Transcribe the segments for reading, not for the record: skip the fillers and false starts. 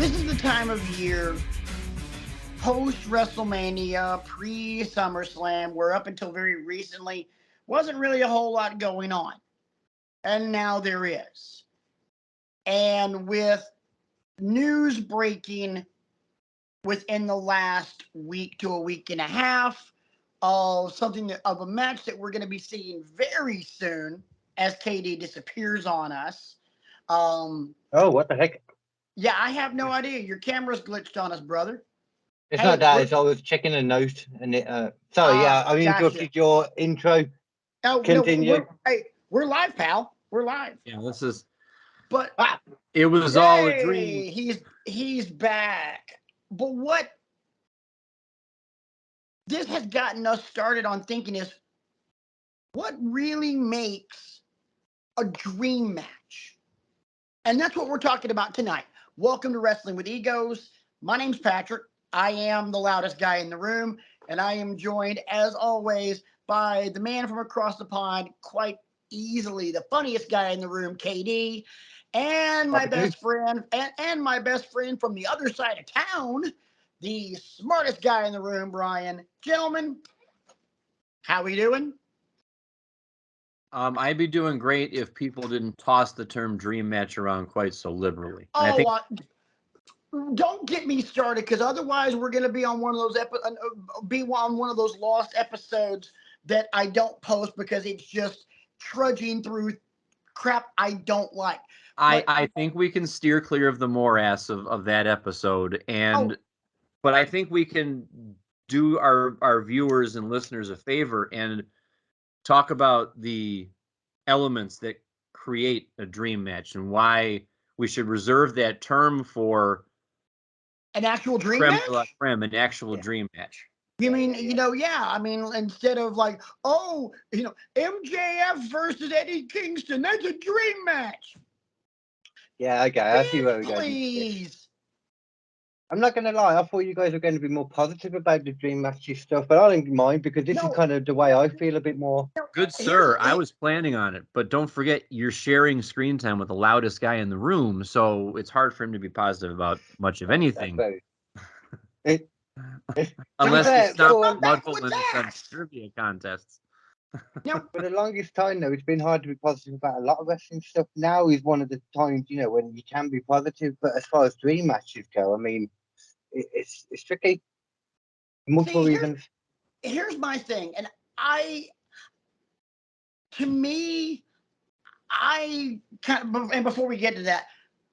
This is the time of year post WrestleMania, pre SummerSlam, where up until very recently wasn't really a whole lot going on. And now there is. And with news breaking within the last week to a week and a half of of a match that we're going to be seeing very soon as KD disappears on us. Oh, what the heck? Yeah, I have no idea. Your camera's glitched on us, brother. It's Hey, not that. It's I was checking a note, and sorry, I interrupted your intro. Oh, Continue. No, we're live, pal. We're live. Yeah, this is. But it was all a dream. He's back. But what this has gotten us started on thinking is what really makes a dream match? And that's what we're talking about tonight. Welcome to Wrestling with Egos. My name's Patrick. I am the loudest guy in the room, and I am joined, as always, by the man from across the pond, quite easily the funniest guy in the room, KD, and my best friend, and my best friend from the other side of town, the smartest guy in the room, Brian. Gentlemen, how we doing? I'd be doing great if people didn't toss the term dream match around quite so liberally. Don't get me started, because otherwise we're going to be on one of those lost episodes that I don't post because it's just trudging through crap I don't like. I think we can steer clear of the morass of that episode, but I think we can do our viewers and listeners a favor and talk about the elements that create a dream match and why we should reserve that term for an actual dream match? An actual dream match. You mean, I mean, instead of like, MJF versus Eddie Kingston, that's a dream match. Yeah, okay, I see where we're going. Please. I'm not going to lie, I thought you guys were going to be more positive about the dream matchy stuff, but I don't mind because this is kind of the way I feel a bit more. Good sir, I was planning on it, but don't forget you're sharing screen time with the loudest guy in the room, so it's hard for him to be positive about much of anything. Unless you stop Mudville in the trivia contests. For the longest time, though, it's been hard to be positive about a lot of wrestling stuff. Now is one of the times, when you can be positive, but as far as dream matches go, I mean, it's tricky. Multiple reasons. Here's my thing, and and before we get to that,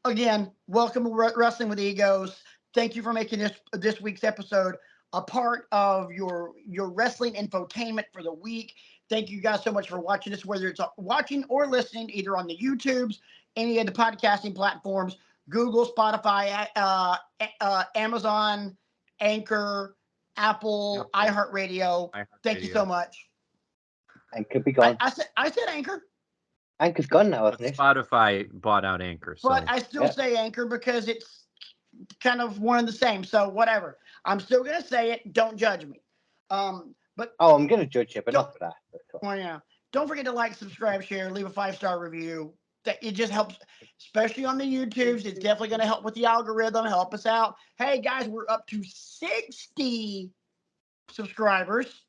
again, welcome to Wrestling with Egos. Thank you for making this week's episode a part of your wrestling infotainment for the week. Thank you guys so much for watching this, whether it's watching or listening, either on the YouTubes, any of the podcasting platforms, Google, Spotify, Amazon, Anchor, Apple, iHeartRadio. Thank you so much. Anchor be gone. I said Anchor. Anchor's gone now, isn't it? Spotify bought out Anchor. So. But I still say Anchor because it's kind of one and the same. So whatever. I'm still going to say it. Don't judge me. But I'm going to judge you, but not for that. Well, yeah. Don't forget to like, subscribe, share, leave a 5-star review. It just helps, especially on the YouTubes. It's definitely going to help with the algorithm, help us out. Hey, guys, we're up to 60 subscribers.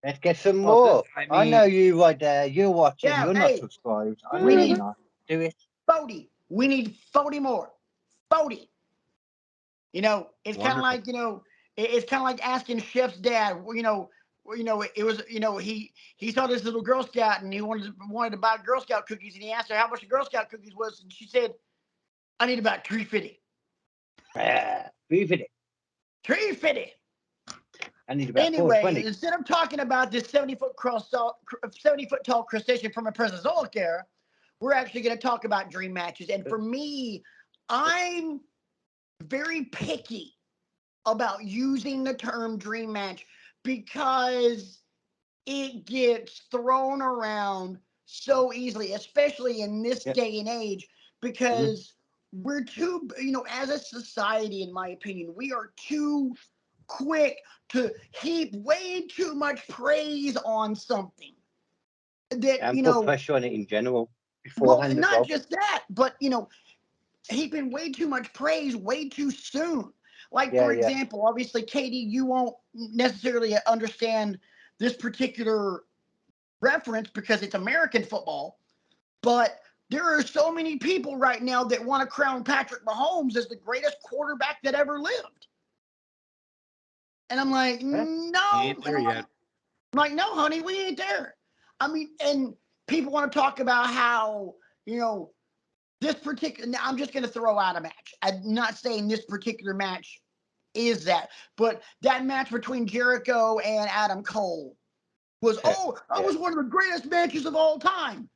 Let's get some more. I know you right there. You're watching. Yeah, you're not subscribed. I know you're not. Do it. 40. We need 40 more. 40. It's kind of like, it's kind of like asking Chef's dad, it was, he saw this little Girl Scout and he wanted to buy Girl Scout cookies, and he asked her how much the Girl Scout cookies was, and she said, I need about $3.50. $3.50. $3.50. I need about anyway, instead of talking about this 70-foot tall crustacean from a President era, we're actually going to talk about dream matches. And for me, I'm very picky about using the term dream match because it gets thrown around so easily, especially in this day and age, because we're too, as a society, in my opinion, we are too quick to heap way too much praise on something that, and put pressure on it in general beforehand. Well, not just that, but heaping way too much praise way too soon. Like, Yeah, for yeah. example, obviously, Katie, you won't necessarily understand this particular reference because it's American football, but there are so many people right now that want to crown Patrick Mahomes as the greatest quarterback that ever lived. And I'm like, no, He ain't there yet. I'm like, no, honey, we ain't there. I mean, and people want to talk about how, this particular, now I'm just going to throw out a match. I'm not saying this particular match is that, but that match between Jericho and Adam Cole was, that was one of the greatest matches of all time.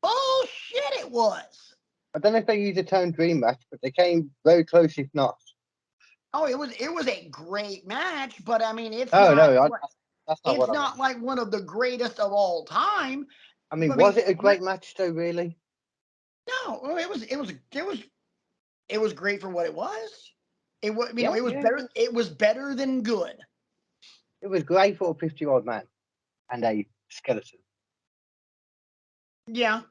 Bullshit, it was. I don't know if they used the term dream match, but they came very close, if not. Oh, it was a great match, but I mean, it's that's not it's what I not meant. like one of the greatest of all time. I mean, was it a great match though? Really? No, it was great for what it was. It was, it was better. It was better than good. It was great for a 50-year-old man and a skeleton. Yeah,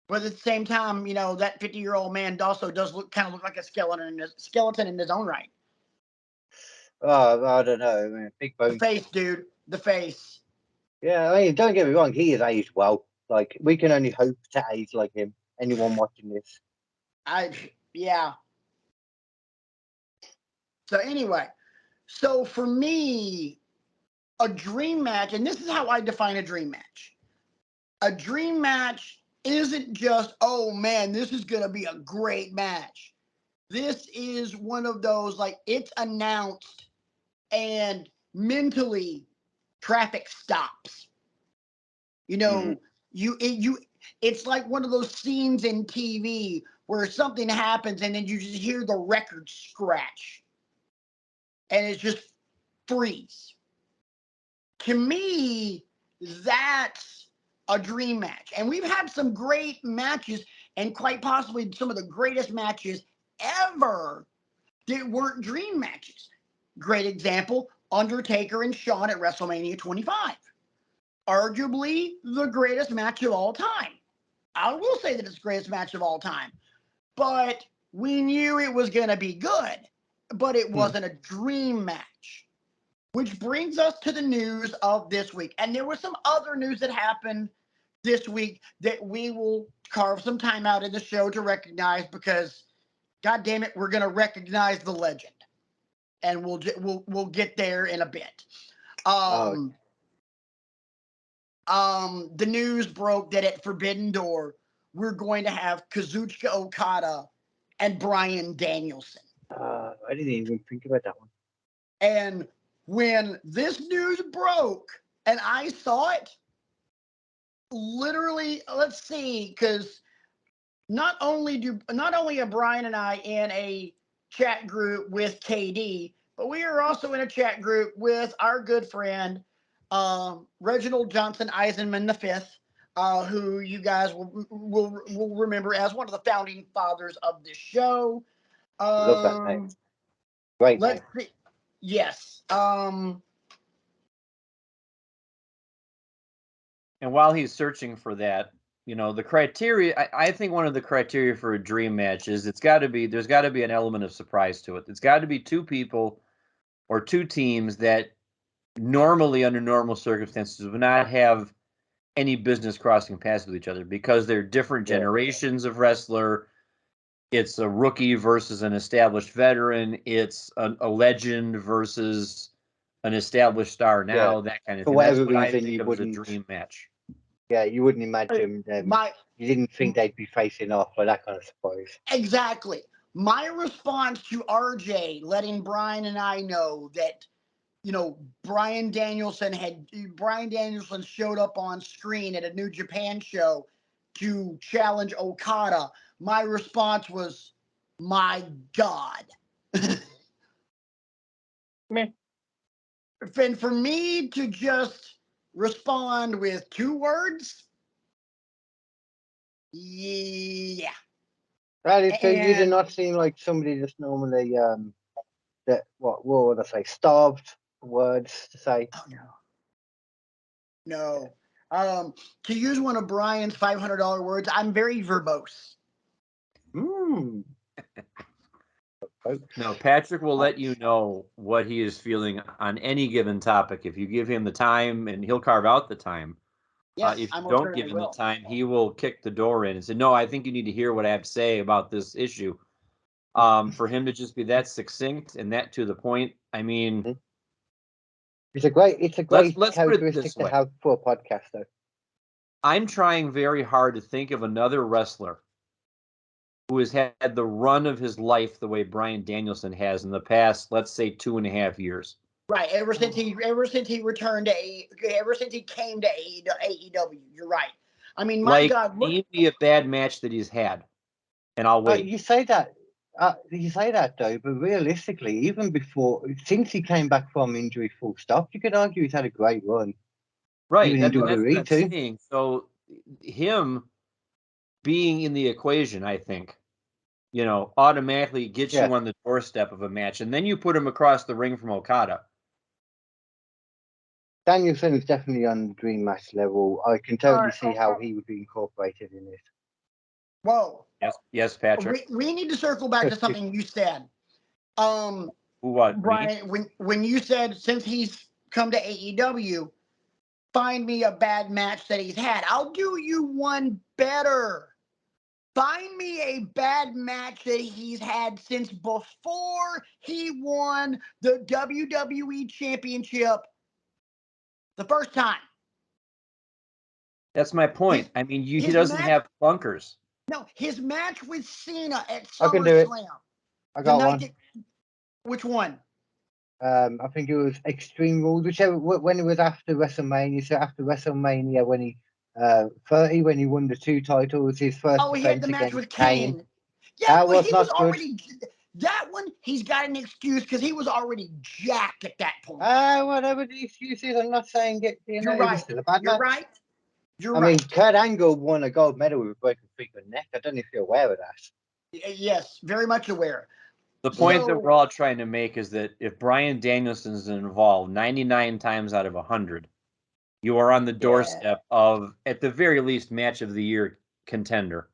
but at the same time, that 50-year-old man also does look like a skeleton in his own right. Oh, I don't know. I mean, big bones. The face, dude. The face. Yeah, I mean, don't get me wrong. He is aged well. Like, we can only hope to age like him. Anyone watching this? Yeah. So anyway, so for me, a dream match, and this is how I define a dream match. A dream match isn't just, oh man, this is going to be a great match. This is one of those, like, it's announced and mentally traffic stops. It's like one of those scenes in TV where something happens and then you just hear the record scratch and it's just freeze. To me, that's a dream match. And we've had some great matches, and quite possibly some of the greatest matches ever that weren't dream matches. Great example, Undertaker and Shawn at WrestleMania 25. Arguably the greatest match of all time. I will say that it's the greatest match of all time. But we knew it was going to be good. But it wasn't a dream match. Which brings us to the news of this week. And there was some other news that happened this week that we will carve some time out in the show to recognize because, God damn it, we're going to recognize the legend. And we'll get there in a bit. The news broke that at Forbidden Door, we're going to have Kazuchika Okada and Bryan Danielson. I didn't even think about that one. And when this news broke and I saw it, literally, let's see, because not only are Brian and I in a chat group with KD, but we are also in a chat group with our good friend Reginald Johnson Eisenman V, who you guys will remember as one of the founding fathers of this show. Love that name. Great Let's name. see. Yes. And while he's searching for that, the criteria, I think one of the criteria for a dream match is there's got to be an element of surprise to it. It's got to be two people or two teams that normally, under normal circumstances, would not have any business crossing paths with each other because they're different generations of wrestler. It's a rookie versus an established veteran. It's a legend versus an established star now, that kind of thing. That's what I think of as a dream match. Yeah, you wouldn't imagine you didn't think they'd be facing off for that kind of surprise. Exactly. My response to RJ letting Brian and I know that, Bryan Danielson showed up on screen at a New Japan show to challenge Okada. My response was, my God. And for me to just respond with 2 words, yeah. Right, so you did not seem like somebody just normally what would I say, starved words to say. Oh no. To use one of Brian's $500 words, I'm very verbose. No, Patrick will let you know what he is feeling on any given topic. If you give him the time, and he'll carve out the time. Yes, If I you most don't certainly give him the will. time, he will kick the door in and say, "No, I think you need to hear what I have to say about this issue." For him to just be that succinct and that to the point, I mean, it's a great let's put it characteristic this to way. have for a podcast, though. I'm trying very hard to think of another wrestler who has had the run of his life the way Bryan Danielson has in the past, let's say 2.5 years. Right. Ever since he returned to ever since he came to AEW. You're right. I mean, my God, look. Name me a bad match that he's had, and I'll wait. You say that though, but realistically, even before, since he came back from injury, full stop, you could argue he's had a great run. Right. Even in That's what WWE I'm too. saying. So him being in the equation, I think, automatically gets you on the doorstep of a match, and then you put him across the ring from Okada. Danielson is definitely on the dream match level. I can totally see how he would be incorporated in this. Whoa. Yes, Patrick. We need to circle back to something you said. What, Brian, when you said since he's come to AEW, find me a bad match that he's had. I'll do you one better. Find me a bad match that he's had since before he won the WWE Championship the first time. That's my point. I mean, he doesn't have bunkers. No, his match with Cena at I can do it. SummerSlam. I got one. Which one? I think it was Extreme Rules, when it was after WrestleMania. So after WrestleMania, when he 30, when he won the 2 titles, his first he had defense the match against with Kane. Kane. Yeah, that was he not was good. already. That one, he's got an excuse because he was already jacked at that point. Whatever the excuse is, I'm not saying it. You're right. You're right. I mean, Kurt Angle won a gold medal with a broken freaking neck. I don't know if you're aware of that. Yes, very much aware. The point that we're all trying to make is that if Bryan Danielson is involved 99 times out of 100, you are on the doorstep of, at the very least, match of the year contender.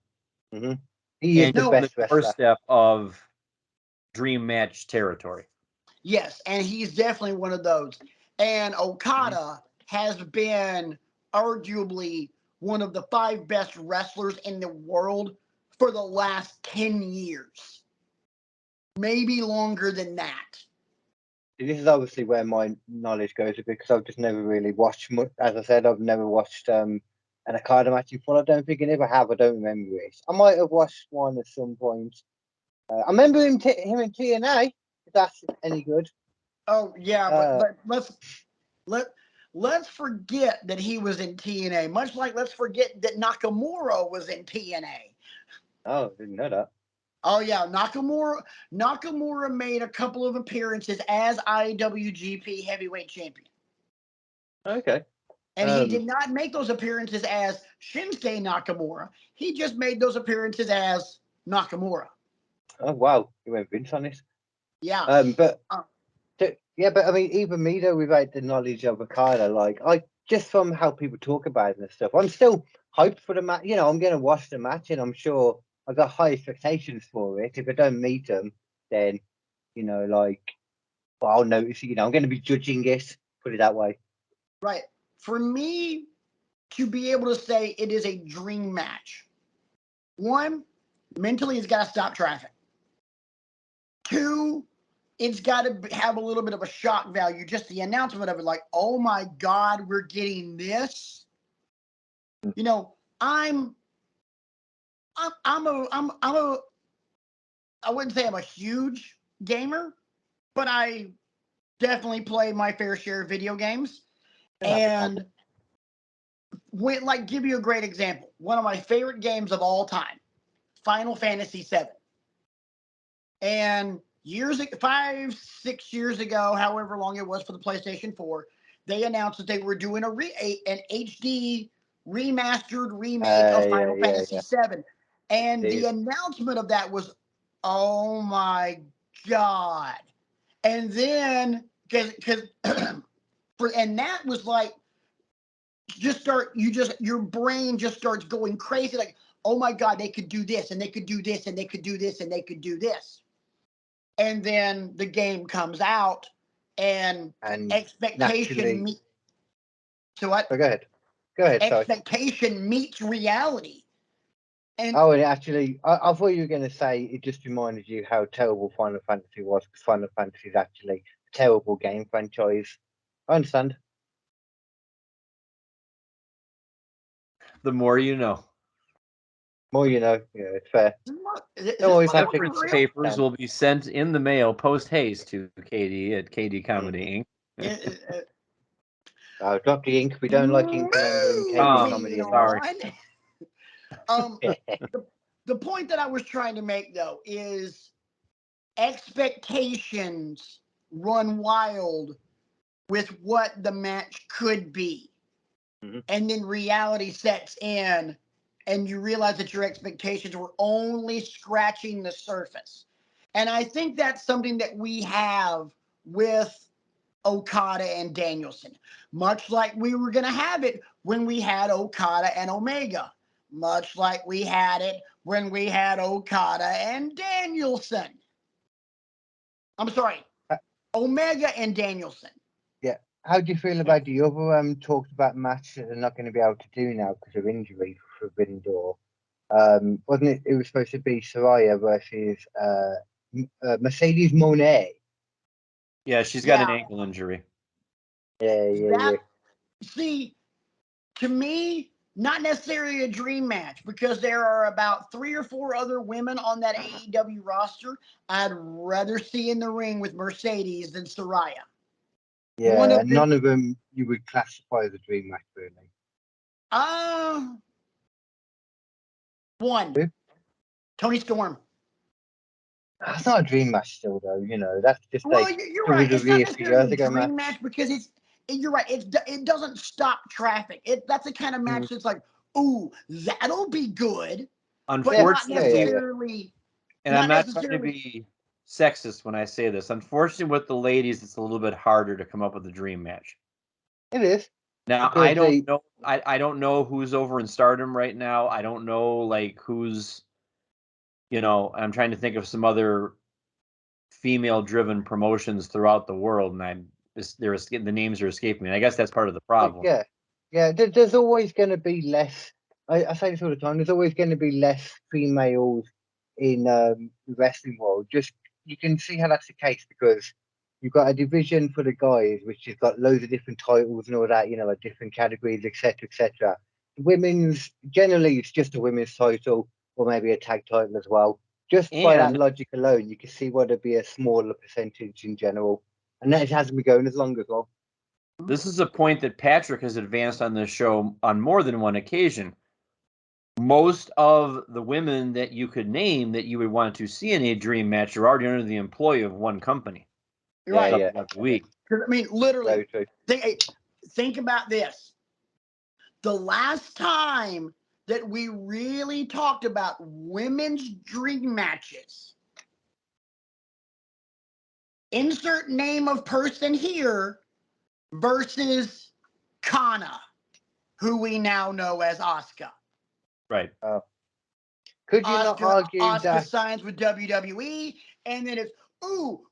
Mm-hmm. He is the best wrestler. Doorstep of dream match territory. Yes, and he's definitely one of those. And Okada has been arguably one of the 5 best wrestlers in the world for the last 10 years. Maybe longer than that. This is obviously where my knowledge goes because I've just never really watched much. As I said, I've never watched an Okada match in full. I don't think I ever have. I don't remember it. I might have watched one at some point. I remember him in TNA. If that's any good. Oh yeah, but let's forget that he was in TNA. Much like let's forget that Nakamura was in TNA. Oh, didn't know that. Oh yeah, Nakamura made a couple of appearances as IWGP Heavyweight Champion. Okay. And he did not make those appearances as Shinsuke Nakamura. He just made those appearances as Nakamura. Oh wow, you went Vince on this. Yeah. But I mean, even me though, without the knowledge of Okada, like just from how people talk about it and stuff, I'm still hyped for the match. I'm going to watch the match, and I'm sure I got high expectations for it. If I don't meet them, then I'll notice. I'm going to be judging it. Put it that way. Right. For me to be able to say it is a dream match, one, mentally, it's got to stop traffic. 2, it's got to have a little bit of a shock value. Just the announcement of it, like, oh my God, we're getting this. I wouldn't say I'm a huge gamer, but I definitely play my fair share of video games. And give you a great example. One of my favorite games of all time, Final Fantasy VII. And 5-6 years ago, however long it was for the PlayStation 4, they announced that they were doing an HD remastered remake of Final Fantasy VII. And the announcement of that was, oh my God. And then, and that was like, your brain just starts going crazy. Like, oh my God, they could do this and they could do this and they could do this and they could do this. And then the game comes out and expectation meets. So what? So go ahead. Sorry. Expectation meets reality. And and actually, I thought you were going to say it just reminded you how terrible Final Fantasy was, because Final Fantasy is actually a terrible game franchise. I understand. The more you know. More you know. Yeah, it's fair. Severance papers will be sent in the mail post haste to KD at KD Comedy Inc. I'll drop the ink. We don't like ink remembering KD Comedy. Sorry. The point that I was trying to make, though, is expectations run wild with what the match could be. Mm-hmm. And then reality sets in, and you realize that your expectations were only scratching the surface. And I think that's something that we have with Okada and Danielson, much like we were going to have it when we had Okada and Omega, much like we had it when we had Okada and Danielson. I'm sorry, Omega and Danielson. Yeah. How do you feel about the other talked about match that they're not going to be able to do now because of injury for Forbidden Door? Wasn't it? It was supposed to be Saraya versus Mercedes Moné. Yeah, she's got an ankle injury. Yeah. See, to me, not necessarily a dream match, because there are about 3 or 4 other women on that AEW roster I'd rather see in the ring with Mercedes than Saraya. Yeah, none of them you would classify as a dream match, really. One. Who? Toni Storm. That's not a dream match still, though. You know, that's just you're right. It's not necessarily a dream match because you're right. It doesn't stop traffic. That's the kind of match that's like, ooh, that'll be good. Unfortunately, but not necessarily. And I'm not trying to be sexist when I say this. Unfortunately, with the ladies, it's a little bit harder to come up with a dream match. It is. Now, I don't know. I don't know who's over in Stardom right now. I don't know who's. I'm trying to think of some other female-driven promotions throughout the world, and the names are escaping me. I guess that's part of the problem. Yeah. There's always going to be less. I say this all the time. There's always going to be less females in the wrestling world. Just you can see how that's the case because you've got a division for the guys, which has got loads of different titles and all that. Like different categories, etc., etc. Women's generally it's just a women's title or maybe a tag title as well. Just by that logic alone, you can see what would be a smaller percentage in general, and that hasn't been going as long as well. This is a point that Patrick has advanced on this show on more than one occasion. Most of the women that you could name that you would want to see in a dream match are already under the employ of one company. Right. Week. I mean, literally, think about this. The last time that we really talked about women's dream matches, insert name of person here versus Kana, who we now know as Asuka. Right. Could you not argue Asuka that signs with WWE, and then it's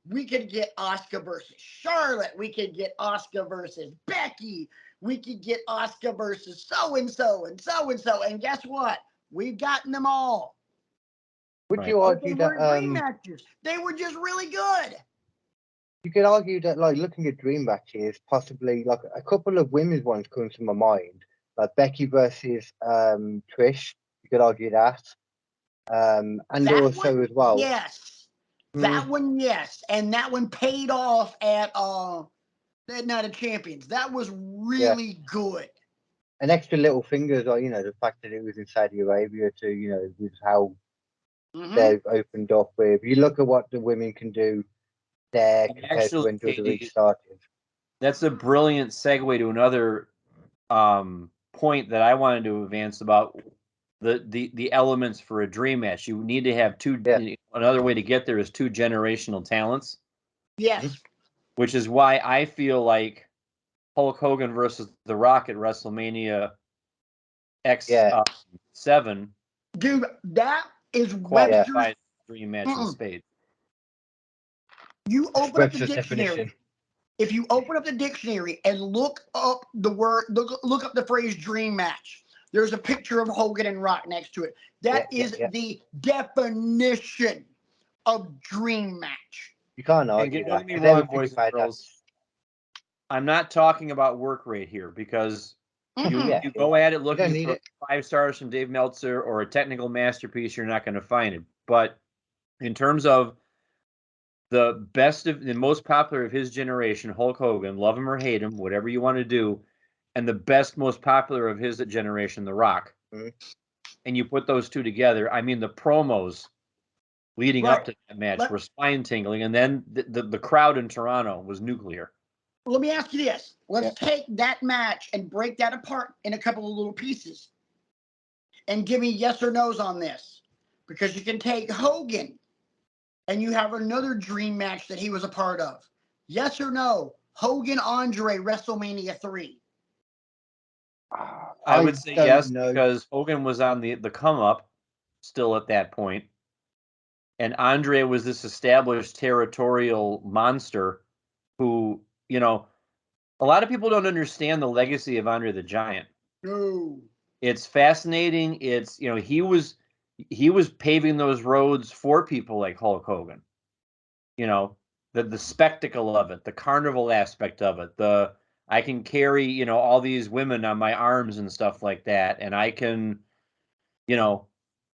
we could get Asuka versus Charlotte, we could get Asuka versus Becky, we could get Asuka versus so and so and so and so, and guess what? We've gotten them all. Would you argue that dream matches? They were just really good. You could argue that, looking at dream matches, possibly a couple of women's ones come to my mind, like Becky versus Trish. You could argue that, and that also one, as well. Yes, that one, yes, and that one paid off at that Night of Champions. That was really good. An extra little fingers, the fact that it was in Saudi Arabia too. With how they've opened up with. You look at what the women can do there compared to when WWE started. That's a brilliant segue to another point that I wanted to advance about the elements for a dream match. You need to have two. Another way to get there is 2 generational talents. Yes. Which is why I feel like Hulk Hogan versus The Rock at WrestleMania X7 Dude, that is Qualified Webster's. dream match in spades. You open up the Webster's dictionary. definition. If you open up the dictionary and look up the word, look up the phrase dream match, there's a picture of Hogan and Rock next to it. That is the definition of dream match. You can't And argue don't that. get me 'cause wrong, everything boys and about girls. I'm not talking about work rate here because you go at it looking need for it. 5 stars from Dave Meltzer or a technical masterpiece, you're not going to find it. But in terms of the best of the most popular of his generation, Hulk Hogan, love him or hate him, whatever you want to do, and the best, most popular of his generation, The Rock, and you put those two together, I mean, the promos leading up to that match were spine tingling, and then the crowd in Toronto was nuclear. Let me ask you this. Let's take that match and break that apart in a couple of little pieces and give me yes or no's on this. Because you can take Hogan and you have another dream match that he was a part of. Yes or no? Hogan Andre WrestleMania 3. I would say yes because Hogan was on the come up still at that point. And Andre was this established territorial monster who, you know, a lot of people don't understand the legacy of Andre the Giant. No. It's fascinating. It's, you know, he was paving those roads for people like Hulk Hogan. You know, the spectacle of it, the carnival aspect of it, I can carry, you know, all these women on my arms and stuff like that, and I can, you know,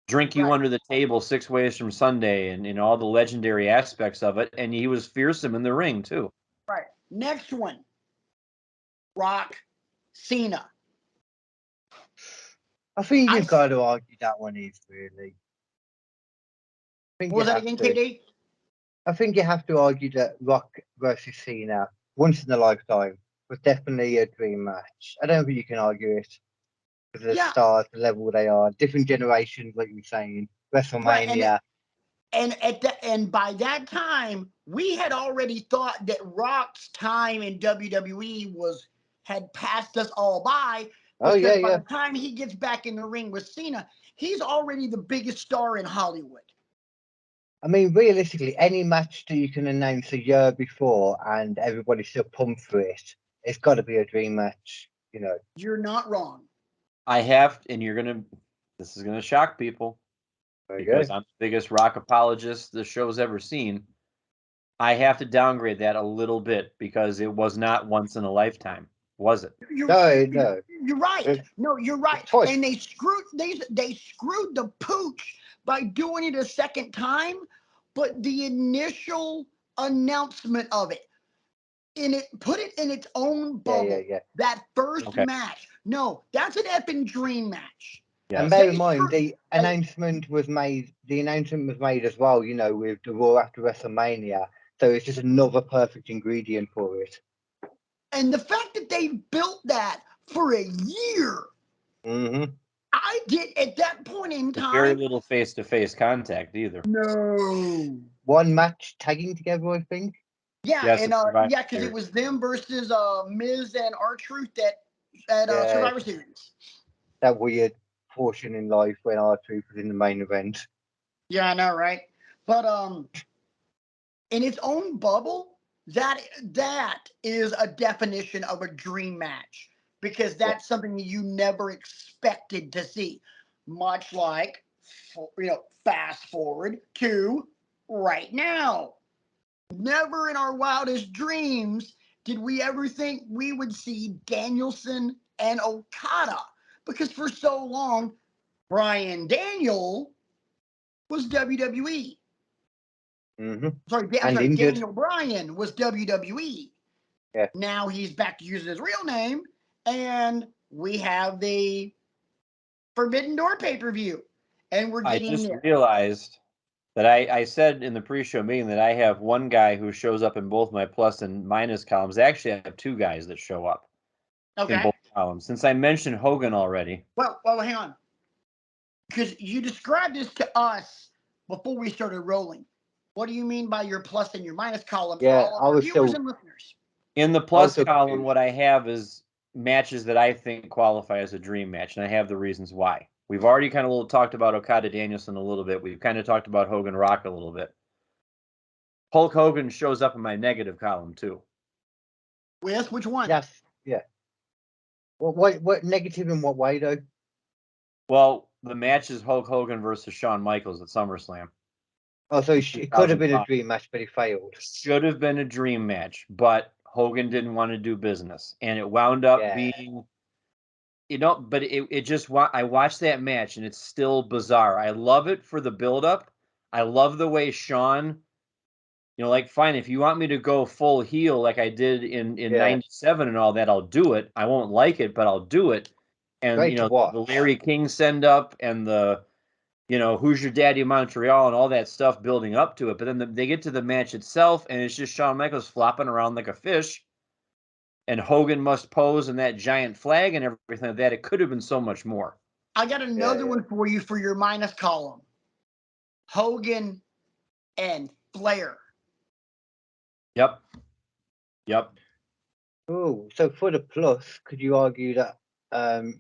drink you under the table 6 ways from Sunday, and, you know, all the legendary aspects of it. And he was fearsome in the ring too. Right. Next one. Rock, Cena. I think you've got to argue that one is really. What was that again, KD? I think you have to argue that Rock versus Cena, once in a lifetime, was definitely a dream match. I don't think you can argue it. Because the stars, the level they are, different generations, like you were saying, WrestleMania. Right, and by that time, we had already thought that Rock's time in WWE had passed us all by. Because by the time he gets back in the ring with Cena, he's already the biggest star in Hollywood. I mean, realistically, any match that you can announce a year before and everybody's still pumped for it, it's got to be a dream match, you know. You're not wrong. I have, and this is going to shock people because I'm the biggest Rock apologist the show's ever seen. I have to downgrade that a little bit because it was not once in a lifetime, was it? You're right. No, you're right. And they screwed the pooch by doing it a second time, but the initial announcement of it, put it in its own bubble. That first match. No, that's an effing dream match. Yes. And bear in mind, the announcement was made as well, you know, with the Raw after WrestleMania. So it's just another perfect ingredient for it. And the fact that they built that for a year. I did at that point in time. Very little face-to-face contact either. No. One match tagging together, I think. Yeah, because it was them versus Miz and R-Truth at Survivor Series. That weird portion in life when R-Truth was in the main event. Yeah, I know, right? But in its own bubble, that is a definition of a dream match because that's something you never expected to see. Much like, fast forward to right now. Never in our wildest dreams did we ever think we would see Danielson and Okada because for so long, Bryan Daniel was WWE. Sorry, Daniel Bryan was WWE. Yeah. Now he's back to using his real name, and we have the Forbidden Door pay-per-view, and we're getting. I just realized that I said in the pre-show meeting that I have one guy who shows up in both my plus and minus columns. Actually, I have 2 guys that show up in both columns. Since I mentioned Hogan already. Well, hang on, because you described this to us before we started rolling. What do you mean by your plus and your minus column for all of our viewers and listeners? In the plus column, what I have is matches that I think qualify as a dream match, and I have the reasons why. We've already kind of talked about Okada Danielson a little bit. We've kind of talked about Hogan Rock a little bit. Hulk Hogan shows up in my negative column too. With which one? Yes, yeah. What negative in what way though? Well, the match is Hulk Hogan versus Shawn Michaels at SummerSlam. Oh, so it could have been a dream match, but it failed. Should have been a dream match, but Hogan didn't want to do business, and it wound up being, but it just, I watched that match, and it's still bizarre. I love it for the build-up. I love the way Shawn, like, fine, if you want me to go full heel like I did in 97 and all that, I'll do it. I won't like it, but I'll do it. And, the Larry King send-up and the, who's your daddy Montreal and all that stuff building up to it. But then they get to the match itself, and it's just Shawn Michaels flopping around like a fish. And Hogan must pose and that giant flag and everything like that. It could have been so much more. I got another one for you for your minus column. Hogan and Flair. Yep. Oh, so for the plus, could you argue that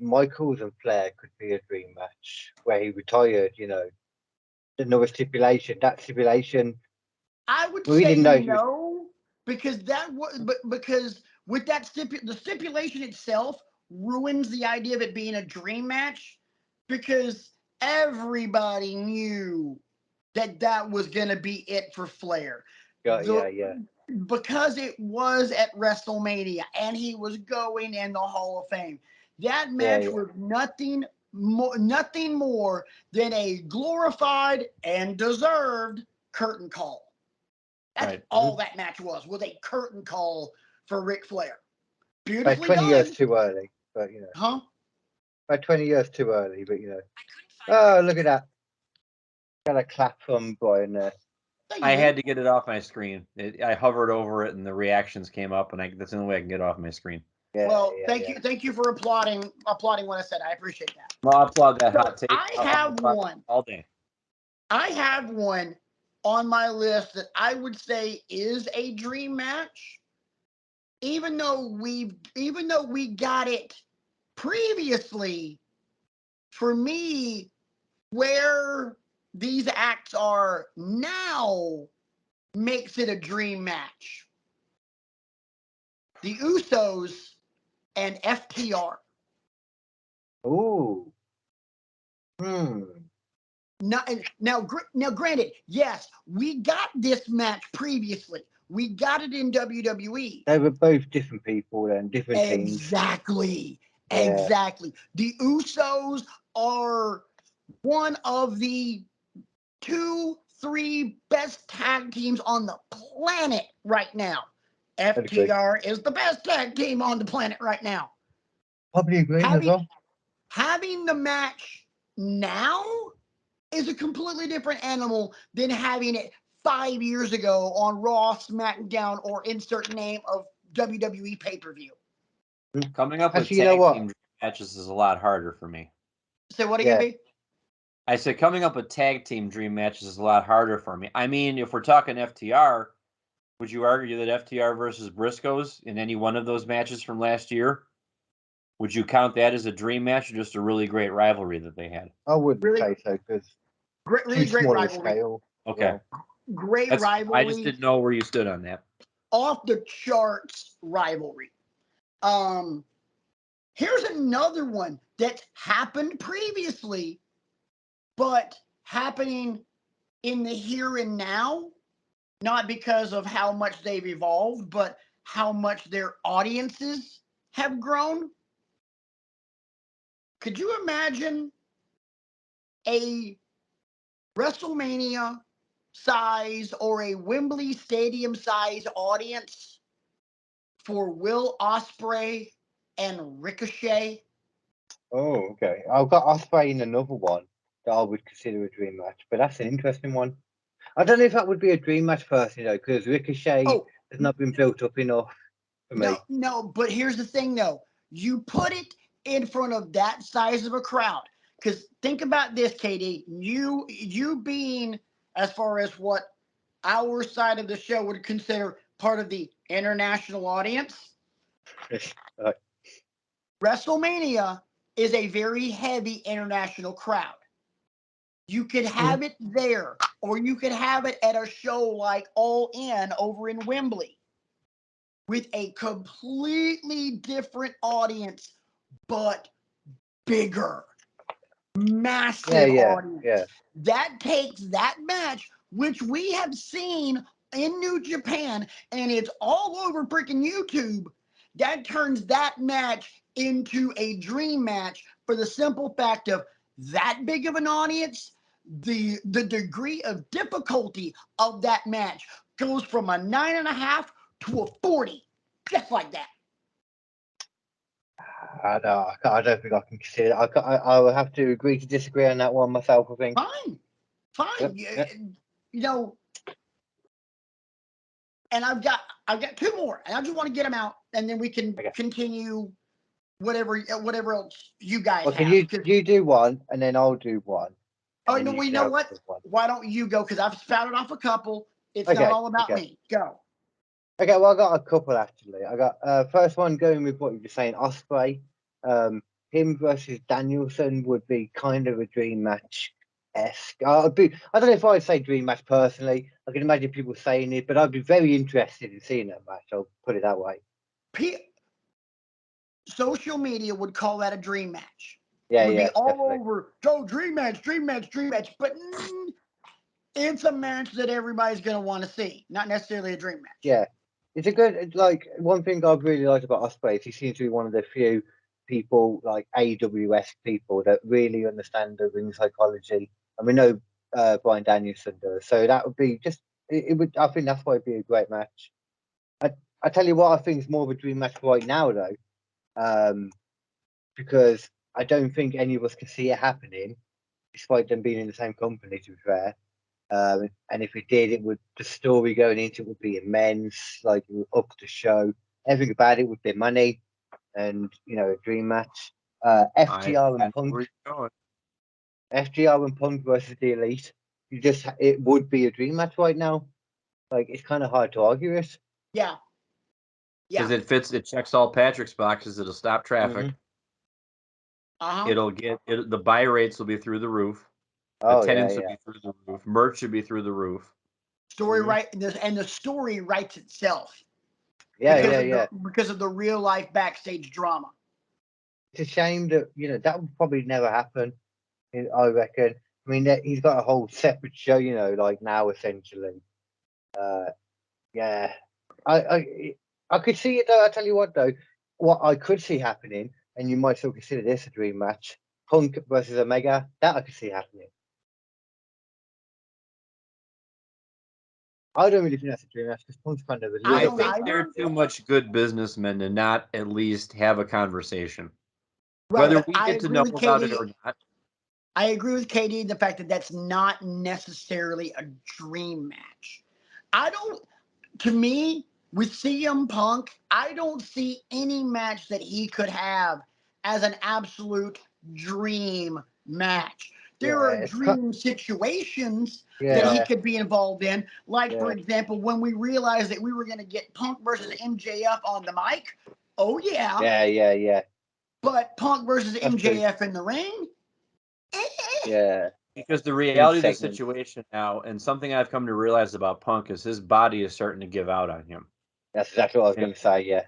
Michaels and Flair could be a dream match where he retired, another stipulation, that stipulation? I would say no, because because with that the stipulation itself ruins the idea of it being a dream match, because everybody knew that was going to be it for Flair. Yeah. Because it was at WrestleMania and he was going in the Hall of Fame. That match was nothing more than a glorified and deserved curtain call. That's all that match was a curtain call for Ric Flair. Beautifully 20 done. years too early, but Huh? By 20 years too early, but Oh, look at that. Got a clap from Brian there. I had to get it off my screen. I hovered over it, and the reactions came up, and that's the only way I can get it off my screen. Thank you for applauding what I said. I appreciate that. I'll applaud that hot take. I have one all day. I have one on my list that I would say is a dream match, even though we got it previously. For me, where these acts are now makes it a dream match. The Usos and FTR. Ooh. Now, granted, yes, we got this match previously. We got it in WWE. They were both different people and different teams. Exactly. The Usos are one of the 2-3 best tag teams on the planet right now. FTR is the best tag team on the planet right now. Probably agree as well. Having the match now is a completely different animal than having it 5 years ago on Raw, SmackDown, or insert name of WWE pay-per-view. Coming up with tag team matches is a lot harder for me. Say what again, B? I said coming up with tag team dream matches is a lot harder for me. I mean, if we're talking FTR, would you argue that FTR versus Briscoes in any one of those matches from last year, would you count that as a dream match or just a really great rivalry that they had? I wouldn't say so, because really great rivalry. Scale. Okay. Great rivalry. I just didn't know where you stood on that. Off the charts rivalry. Here's another one that happened previously, but happening in the here and now, not because of how much they've evolved, but how much their audiences have grown. Could you imagine a WrestleMania size or a Wembley Stadium size audience for Will Ospreay and Ricochet? Oh, okay. I've got Ospreay in another one that I would consider a dream match, but that's an interesting one. I don't know if that would be a dream match personally, because Ricochet has not been built up enough for me. No, but here's the thing, though. You put it in front of that size of a crowd. Because think about this, KD. You being, as far as what our side of the show would consider part of the international audience. WrestleMania is a very heavy international crowd. You could have it there, or you could have it at a show like All In over in Wembley with a completely different audience, but bigger, massive audience. Yeah. That takes that match, which we have seen in New Japan, and it's all over freaking YouTube. That turns that match into a dream match for the simple fact of that big of an audience. The degree of difficulty of that match goes from a 9.5 to a 40, just like that. I don't think I can consider it. I will have to agree to disagree on that one myself, I think. Fine. Yep. You know, and I've got 2 more, and I just want to get them out, and then we can continue whatever else you guys have. You do one, and then I'll do one. Oh, no, we know what? Why don't you go? Because I've spouted off a couple. It's not all about me. Go. Okay, well, I got a couple, actually. I got first one going with what you were saying, Ospreay. Him versus Danielson would be kind of a dream match-esque. I don't know if I'd say dream match personally. I can imagine people saying it, but I'd be very interested in seeing that match. I'll put it that way. Social media would call that a dream match. Yeah, it would be all definitely. over. Go dream match. But it's a match that everybody's going to want to see. Not necessarily a dream match. Yeah. It's a good, like, one thing I've really liked about Ospreay is he seems to be one of the few people, like AWS people, that really understand the ring psychology. And we know Bryan Danielson does. So that would be just, I think that's why it'd be a great match. I tell you what, I think it's more of a dream match right now, though. Because I don't think any of us can see it happening, despite them being in the same company, to be fair. And if we did, the story going into it would be immense, like it would up the show. Everything about it would be money and, a dream match. FTR and Punk versus the Elite. It would be a dream match right now. Like, it's kind of hard to argue it. Yeah. Because it checks all Patrick's boxes. It'll stop traffic. It'll get the buy rates will be through the roof. Attendance will be through the roof. Merch should be through the roof. And the story writes itself. Because of the real life backstage drama. It's a shame that that would probably never happen. I reckon. I mean, he's got a whole separate show, like now essentially. Yeah, I could see it though. I tell you what though, what I could see happening, and you might still consider this a dream match: Punk versus Omega. That I could see happening. I don't really think that's a dream match because Punk's kind of a little I think they're too much good businessmen to not at least have a conversation. Right. Whether we get to know about it or not. I agree with Katie in the fact that that's not necessarily a dream match. To me, with CM Punk, I don't see any match that he could have as an absolute dream match. There are dream situations that he could be involved in. Like, for example, when we realized that we were going to get Punk versus MJF on the mic. Oh, yeah. Yeah. But Punk versus MJF in the ring? Yeah. Because the reality of the situation now, and something I've come to realize about Punk, is his body is starting to give out on him. That's exactly what I was going to say, yeah.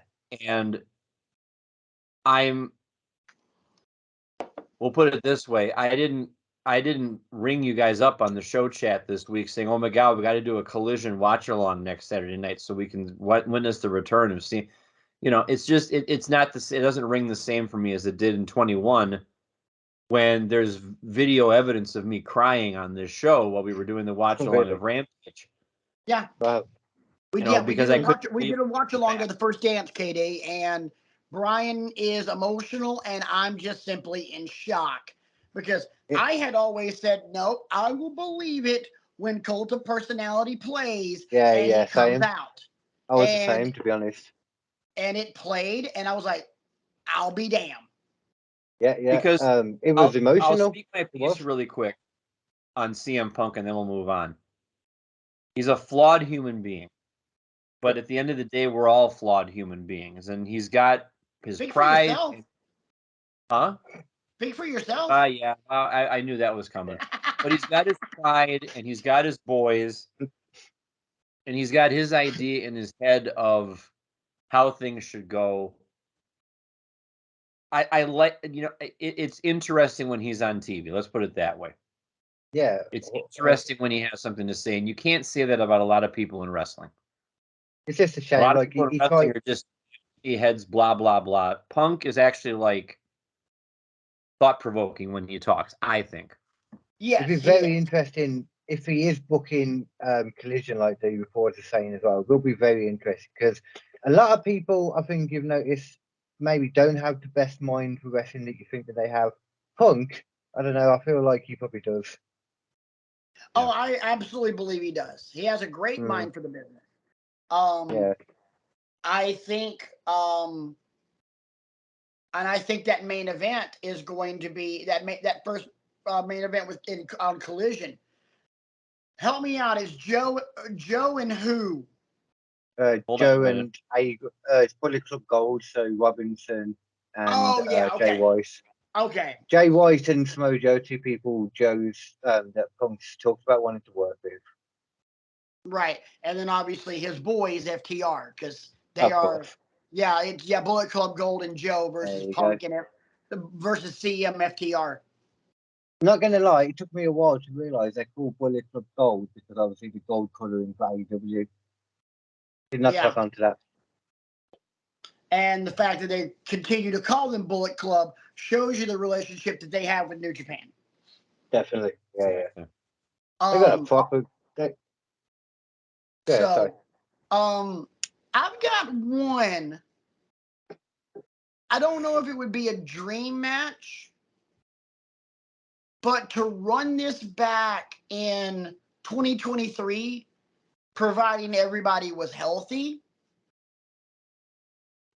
And we'll put it this way, I didn't ring you guys up on the show chat this week saying, oh my God, we got to do a Collision watch along next Saturday night so we can witness the return of see. It's just, it's not it doesn't ring the same for me as it did in 21 when there's video evidence of me crying on this show while we were doing the watch along of Rampage. Yeah. Wow. We did a watch along of the first dance, KD, and Brian is emotional, and I'm just simply in shock because I had always said, no, I will believe it when Cult of Personality plays and he comes out. I was the same, to be honest. And it played, and I was like, I'll be damned. Yeah. Because it was emotional. I'll speak my piece really quick on CM Punk, and then we'll move on. He's a flawed human being. But at the end of the day, we're all flawed human beings, and he's got his pride. Huh? Speak for yourself. Yeah, I knew that was coming. But he's got his pride, and he's got his boys, and he's got his idea in his head of how things should go. I like, it's interesting when he's on TV. Let's put it that way. Yeah. It's interesting when he has something to say, and you can't say that about a lot of people in wrestling. It's just a A shame. lot of Like people in he wrestling tried. are just heads, blah blah blah. Punk is actually like thought-provoking when he talks, I think. Yes, It'd be very interesting if he is booking Collision like the reports are saying as well. It will be very interesting because a lot of people, I think you've noticed, maybe don't have the best mind for wrestling that you think that they have. Punk, I don't know, I feel like he probably does. Oh, I absolutely believe he does. He has a great mind for the business. Yeah. I think, and I think that main event is going to be that first main event on Collision. Help me out. Is Joe and who? Joe and it's Bullet Club Gold, so Robinson and Jay Weiss. Okay. Jay Weiss and Smojo, two people Joe's that Punk's talked about wanting to work with. Right, and then obviously his boys FTR because they are. Yeah, it's Bullet Club Gold and Joe versus Punk and versus CM FTR. I'm not gonna lie, it took me a while to realise they're called Bullet Club Gold because obviously the gold colouring for AEW. Did not clock onto that. And the fact that they continue to call them Bullet Club shows you the relationship that they have with New Japan. Definitely, yeah. They got a proper. I've got one. I don't know if it would be a dream match, but to run this back in 2023, providing everybody was healthy,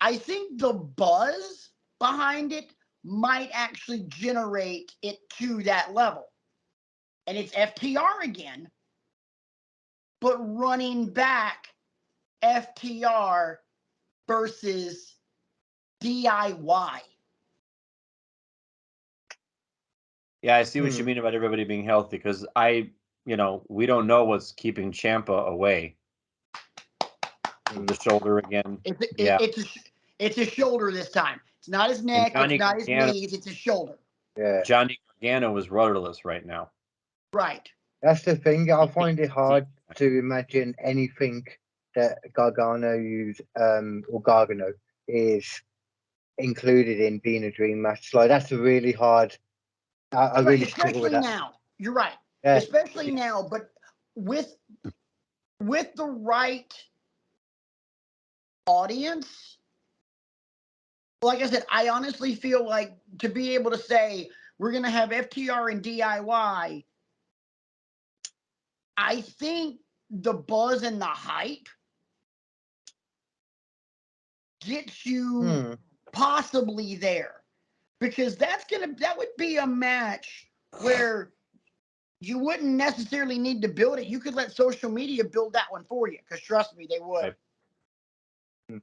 I think the buzz behind it might actually generate it to that level. And it's FTR again, but running back FTR versus DIY. Yeah, I see what you mean about everybody being healthy because we don't know what's keeping Ciampa away. The shoulder again. It's a shoulder this time. It's not his neck. It's not his knees. It's his shoulder. Yeah. Johnny Gargano is rudderless right now. Right. That's the thing. I find it hard to imagine anything that Gargano is included in being a dream match. Like that's a really hard. I really struggle with that. Now. You're right. Yeah. Especially now, but with the right audience, like I said, I honestly feel like to be able to say we're going to have FTR and DIY, I think the buzz and the hype gets you possibly there, because that would be a match where you wouldn't necessarily need to build it. You could let social media build that one for you, because trust me, they would. Right.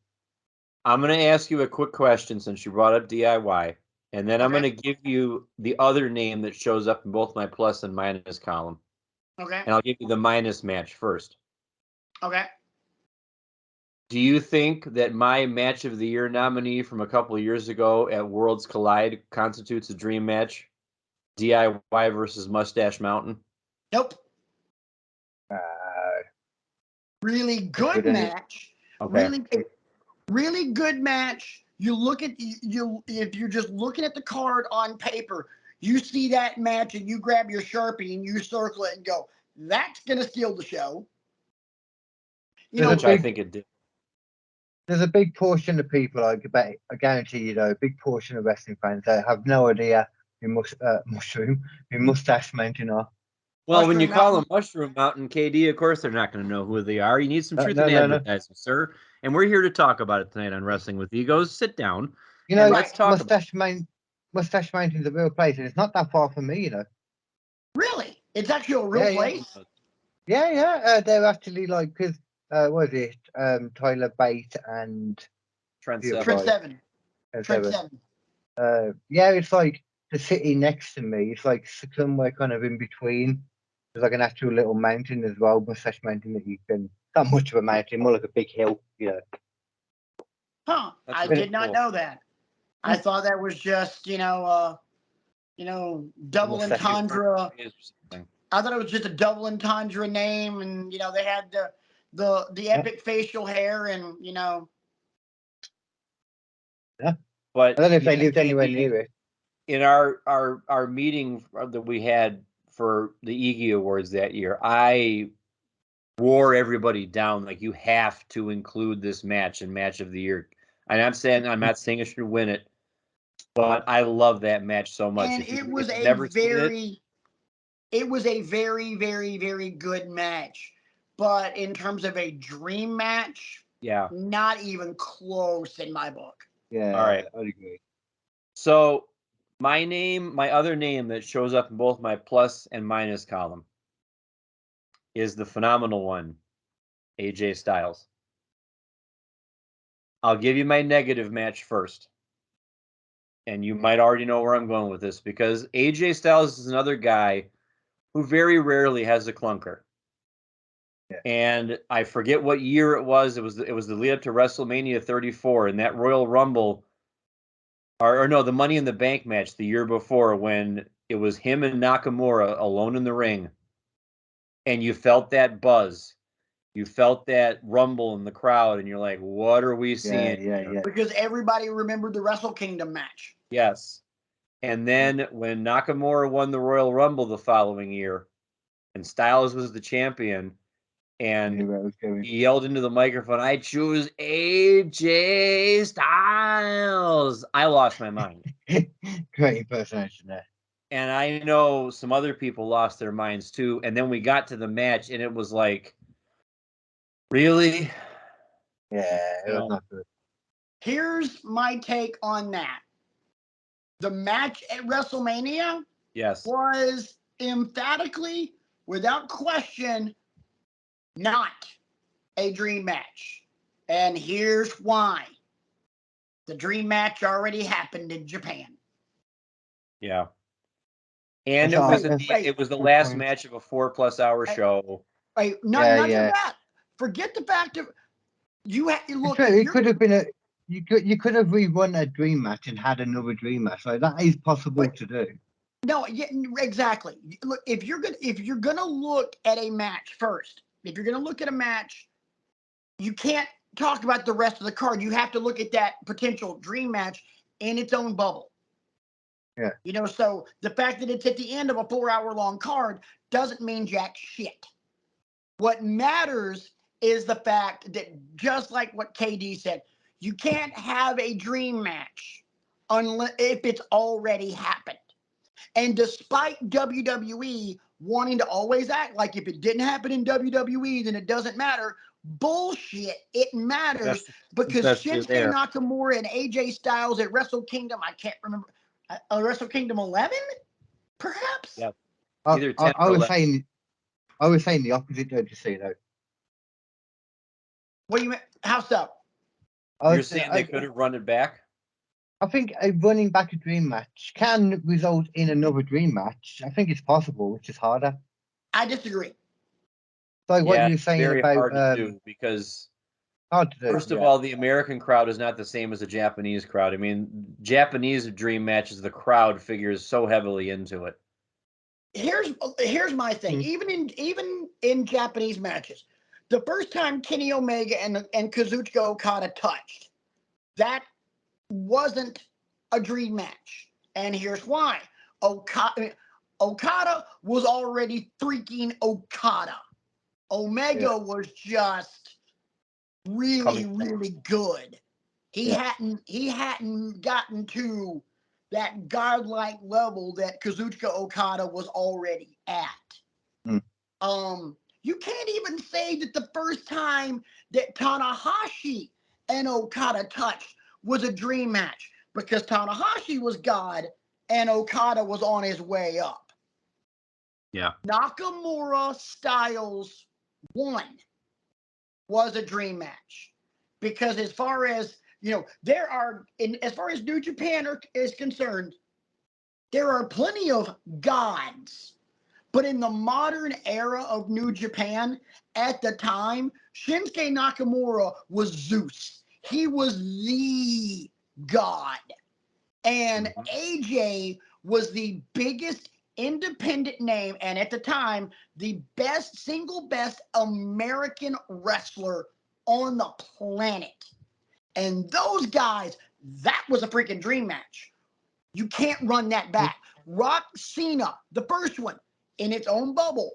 I'm going to ask you a quick question since you brought up DIY, and then I'm going to give you the other name that shows up in both my plus and minus column. Okay. And I'll give you the minus match first. Okay. Do you think that my match of the year nominee from a couple of years ago at Worlds Collide constitutes a dream match? DIY versus Mustache Mountain? Nope. Really good match. Okay. Really good match. You look at if you're just looking at the card on paper, you see that match and you grab your Sharpie and you circle it and go, that's gonna steal the show. Which I think it did. There's a big portion of people, I guarantee you, a big portion of wrestling fans that have no idea who Mustache Mountain are. Well, when you call them Mushroom Mountain, KD, of course they're not going to know who they are. You need some truth in advertising, sir. And we're here to talk about it tonight on Wrestling with Egos. Sit down. Let's talk Mustache Mountain's a real place, and it's not that far from me, Really? It's actually a real place? Yeah. They're actually like, because, what is it? Tyler Bate and Trent Seven. Yeah, it's like the city next to me. It's like somewhere kind of in between. There's like an actual little mountain as well, mustache mountain that you can. Not much of a mountain, more like a big hill. Yeah. Huh? That's I really did not cool. know that. I thought that was just double Mustache. entendre. I thought it was just a double entendre name, and they had the epic facial hair, and Yeah. But I don't know if they yeah, lived anywhere Andy, near it. in our meeting that we had for the Iggy Awards that year, I wore everybody down like you have to include this match in match of the year. I'm not saying it should win it, but I love that match so much. and If you've it never seen was a very, very, very good match. But in terms of a dream match, yeah. not even close in my book. Yeah. All right. I'd agree. So my other name that shows up in both my plus and minus column is the phenomenal one, AJ Styles. I'll give you my negative match first. And you might already know where I'm going with this because AJ Styles is another guy who very rarely has a clunker. Yeah. And I forget what year it was. It was the lead up to WrestleMania 34 and that Royal Rumble, or no, the Money in the Bank match the year before when it was him and Nakamura alone in the ring, and you felt that buzz, you felt that rumble in the crowd, and you're like, "What are we seeing?" Yeah. Because everybody remembered the Wrestle Kingdom match. Yes. And then when Nakamura won the Royal Rumble the following year, and Styles was the champion, and he yelled into the microphone, "I choose AJ Styles." I lost my mind. Great impersonation there. And I know some other people lost their minds too. And then we got to the match, and it was like, really? Yeah, it was not good. Here's my take on that. The match at WrestleMania Yes. was emphatically, without question, not a dream match. And here's why. The dream match already happened in Japan. Yeah. And it was the last match of a 4+ hour show. Not just that. Forget the fact of look. It could have been you could have rerun a dream match and had another dream match. So that is possible to do. No, yeah, exactly. Look, if you're gonna look at a match first, if you're gonna look at a match, you can't talk about the rest of the card. You have to look at that potential dream match in its own bubble. Yeah. So the fact that it's at the end of a 4-hour-long card doesn't mean jack shit. What matters is the fact that, just like what KD said, you can't have a dream match unless if it's already happened. And despite WWE wanting to always act like if it didn't happen in WWE, then it doesn't matter. Bullshit. It matters because Shinsuke Nakamura and AJ Styles at Wrestle Kingdom, I can't remember, Wrestle Kingdom 11, perhaps? Yeah. Either 10 I was saying the opposite, don't you see, though? What do you mean? How so? You're saying they could have run it back? I think a running back a dream match can result in another dream match. I think it's possible, which is harder. I disagree. Like what you were saying very about hard to do because hard to do, first of all, the American crowd is not the same as the Japanese crowd. I mean, Japanese dream matches, the crowd figures so heavily into it. Here's my thing. Even in Japanese matches, the first time Kenny Omega and Kazuchika Okada touched, that wasn't a dream match. And here's why. Okada was already freaking Okada. Omega was just really, really good. He hadn't gotten to that godlike level that Kazuchika Okada was already at. You can't even say that the first time that Tanahashi and Okada touched was a dream match because Tanahashi was God and Okada was on his way up. Yeah. Nakamura Styles 1 was a dream match because as far as as far as New Japan is concerned, there are plenty of gods. But in the modern era of New Japan, at the time, Shinsuke Nakamura was Zeus. He was the god. And AJ was the biggest independent name, and at the time, the single best American wrestler on the planet. And those guys, that was a freaking dream match. You can't run that back. Rock Cena, the first one, in its own bubble,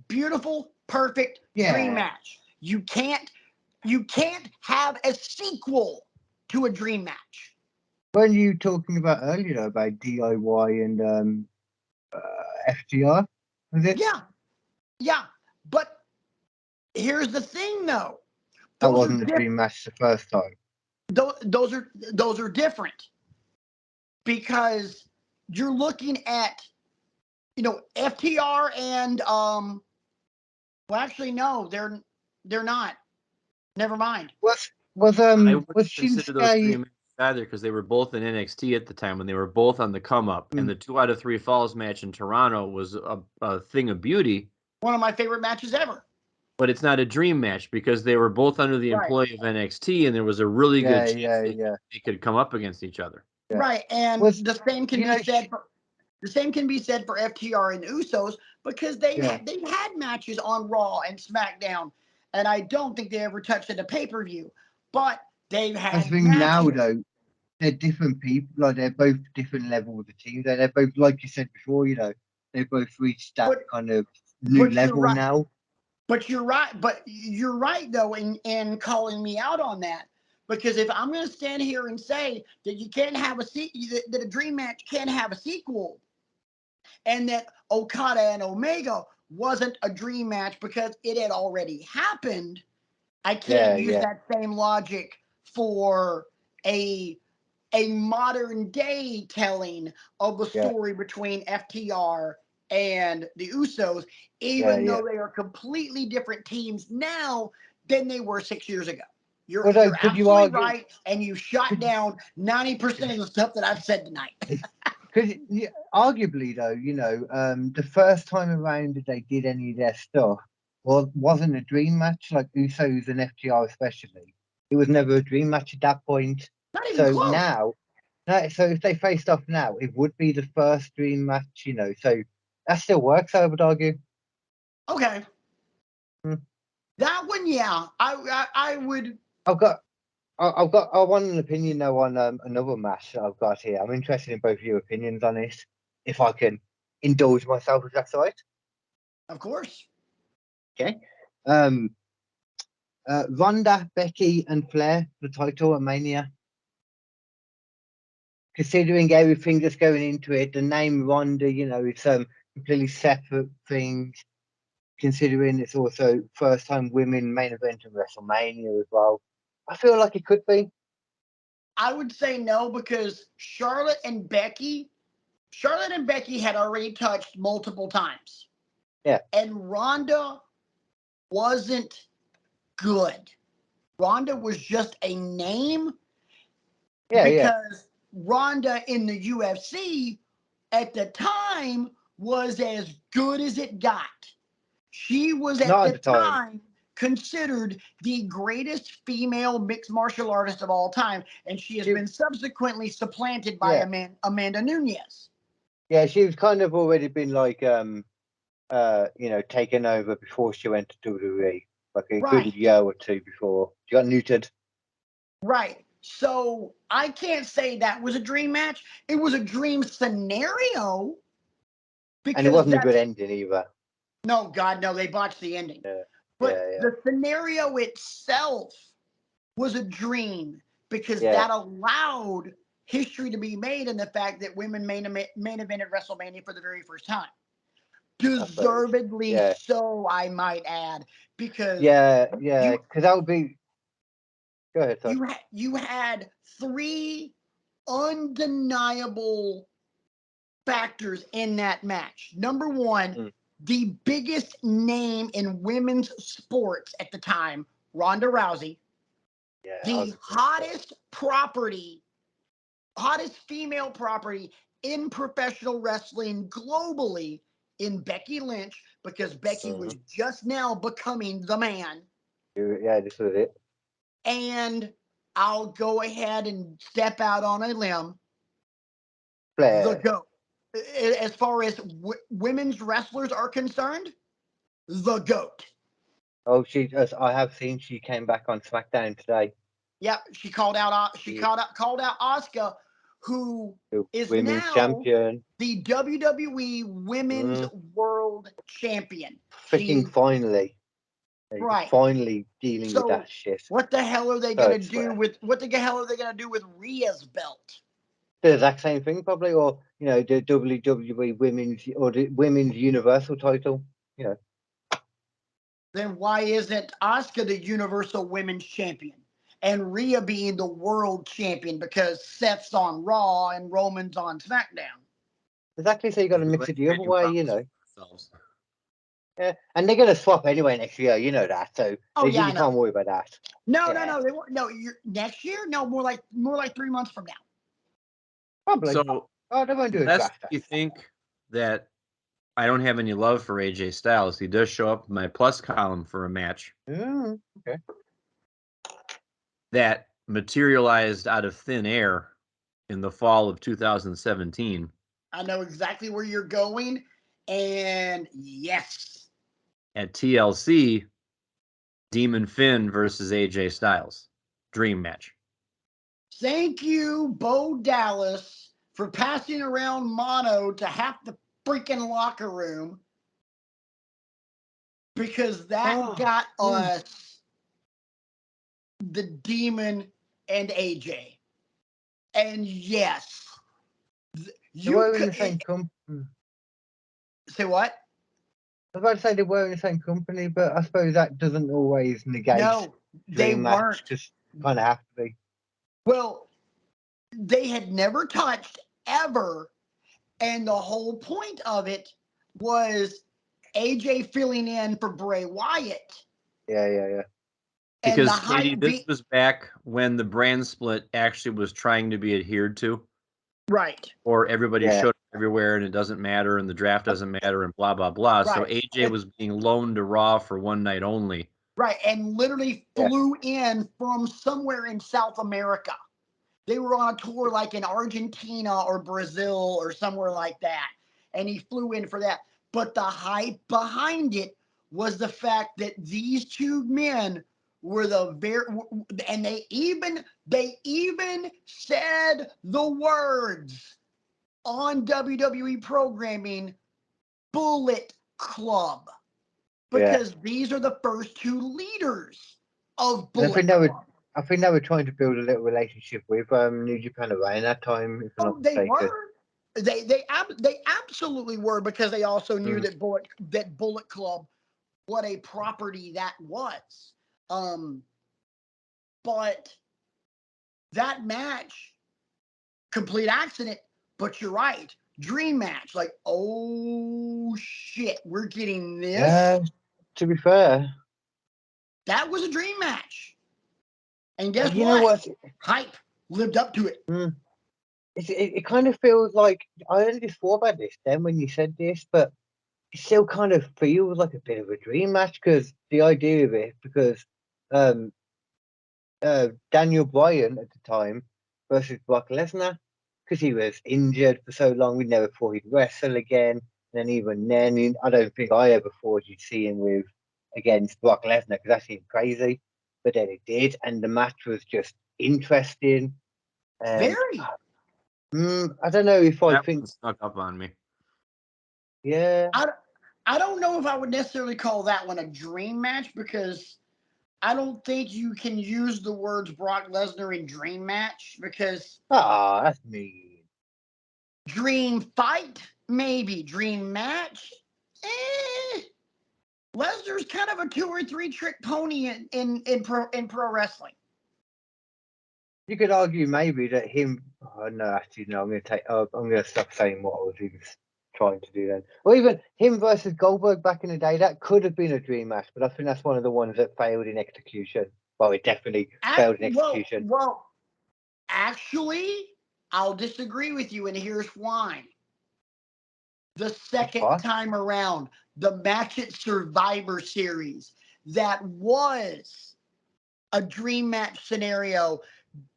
beautiful, perfect dream match. You can't have a sequel to a dream match. When you talking about earlier about DIY and FTR, was it? Yeah. But here's the thing, though. That wasn't the dream match the first time. Those are different, because you're looking at, FTR and well, actually no, they're not. Never mind. Was I wouldn't consider those Shinsuke dream matches either, because they were both in NXT at the time when they were both on the come up, and the 2 out of 3 falls match in Toronto was a thing of beauty. One of my favorite matches ever. But it's not a dream match because they were both under the employ of NXT, and there was a really good chance they could come up against each other. Right, and the same can be said for FTR and Usos, because they've had matches on Raw and SmackDown, and I don't think they ever touched at a pay-per-view, but they've had matches. Now though, they're different people. Like, they're both different level of the team. They're both, like you said before, they've both reached that kind of new level now. But you're right. But you're right, though, in calling me out on that. Because if I'm going to stand here and say that you can't have that a dream match can't have a sequel, and that Okada and Omega wasn't a dream match because it had already happened, I can't use that same logic for a modern day telling of the story between FTR and the Usos, even though they are completely different teams now than they were 6 years ago. You're absolutely right, and you shot down 90% of the stuff that I've said tonight. Because arguably, though, the first time around that they did any of their stuff wasn't a dream match, like Usos and FTR especially. It was never a dream match at that point. Not even close. So if they faced off now, it would be the first dream match, So that still works, I would argue. Okay. That one, yeah, I would. I want an opinion though on another match that I've got here. I'm interested in both your opinions on it, if I can indulge myself, if that's all right. Of course. Okay. Ronda, Becky, and Flair, the title at Mania. Considering everything that's going into it, the name Ronda, it's completely separate things. Considering it's also first time women main event in WrestleMania as well, I feel like it could be. I would say no, because Charlotte and Becky had already touched multiple times. Yeah. And Ronda wasn't good. Ronda was just a name. Because Ronda in the UFC at the time was as good as it got. She was at the time considered the greatest female mixed martial artist of all time, and she has been subsequently supplanted by Amanda Nunes. Yeah, she was kind of already been like taken over before she went to WWE, like a good year or two before she got neutered. Right. So I can't say that was a dream match. It was a dream scenario. And it wasn't a good ending either. No, God, no, they botched the ending. But the scenario itself was a dream, because that allowed history to be made in the fact that women main evented WrestleMania for the very first time. Deservedly so, I might add, because because that would be. Go ahead, sorry. You had 3 undeniable factors in that match. Number one, the biggest name in women's sports at the time, Ronda Rousey. The hottest female property in professional wrestling globally in Becky Lynch, because Becky was just now becoming the man. Yeah, this was it. And I'll go ahead and step out on a limb. Flair. The GOAT. As far as women's wrestlers are concerned, the GOAT. Oh, I have seen she came back on SmackDown today. Yep, she called out. Called out Asuka, who is women's now champion, the WWE Women's World Champion. Freaking finally, right? Finally dealing with that shit. What the hell are they gonna do with? What the hell are they gonna do with Rhea's belt? The exact same thing, probably, or the WWE Women's Universal title. Then why isn't Asuka the Universal Women's Champion and Rhea being the World Champion, because Seth's on Raw and Roman's on SmackDown? Exactly. So you got to mix it the other way, Yeah, and they're gonna swap anyway next year. You know that, so you can't worry about that. No, they won't. No, next year. No, more like 3 months from now. Probably. So, they won't do it. You think that I don't have any love for AJ Styles? He does show up in my plus column for a match. Okay. That materialized out of thin air in the fall of 2017. I know exactly where you're going, and yes. At TLC, Demon Finn versus AJ Styles. Dream match. Thank you, Bo Dallas, for passing around mono to half the freaking locker room, because that got us the Demon and AJ. And yes, they were in the same company. Say what? I was about to say they were in the same company, but I suppose that doesn't always negate. No, they weren't. Just kind of have to be. Well, they had never touched ever, and the whole point of it was AJ filling in for Bray Wyatt. Yeah. Because Katie, this was back when the brand split actually was trying to be adhered to. Right. Or everybody showed up everywhere and it doesn't matter and the draft doesn't matter and blah, blah, blah. Right. So AJ was being loaned to Raw for one night only. Right. And literally flew in from somewhere in South America. They were on a tour like in Argentina or Brazil or somewhere like that. And he flew in for that. But the hype behind it was the fact that these two men were and they even said the words on WWE programming, Bullet Club, because these are the first two leaders of Bullet Club. I think they were trying to build a little relationship with New Japan around that time. If I'm not mistaken. Were. They absolutely were, because they also knew that Bullet Club, what a property that was. But that match, complete accident. But you're right, dream match. Like, oh shit, we're getting this. Yeah, to be fair, that was a dream match. And guess what? Hype lived up to it. It kind of feels like, I only just thought about this then when you said this, but it still kind of feels like a bit of a dream match, because the idea of it, because Daniel Bryan at the time versus Brock Lesnar, because he was injured for so long, we never thought he'd wrestle again. And then even then, I don't think I ever thought you'd see him against Brock Lesnar, because that seemed crazy. But then it did, and the match was just interesting. Very. I don't know if I think snuck up on me. Yeah. I don't know if I would necessarily call that one a dream match, because I don't think you can use the words Brock Lesnar in dream match, because that's mean. Dream fight, maybe. Dream match, Lesnar's kind of a 2 or 3 trick pony in pro wrestling. You could argue maybe that him. Oh, no, actually, no. I'm going to stop saying what I was even trying to do then. Or even him versus Goldberg back in the day. That could have been a dream match, but I think that's one of the ones that failed in execution. Well, it definitely failed in execution. Well, actually, I'll disagree with you, and here's why. The second What? time around, the match at Survivor Series that was a dream match scenario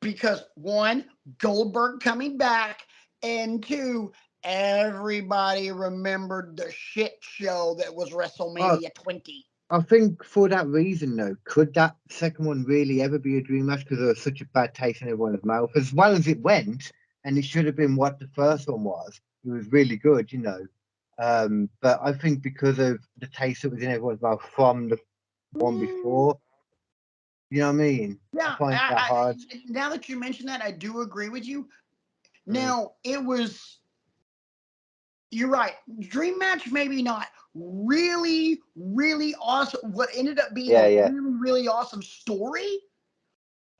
because one, Goldberg coming back, and two, everybody remembered the shit show that was WrestleMania 20. I think for that reason, though, could that second one really ever be a dream match because there was such a bad taste in everyone's mouth? As well as it went, and it should have been what the first one was. It was really good, you know. But I think because of the taste that was in everyone's mouth from the one before, you know what I mean? I Yeah, find that hard. now that you mention that, I do agree with you. Mm. Now, you're right. Dream match, maybe not. Really, really awesome. What ended up being Yeah, a yeah. really, really awesome story.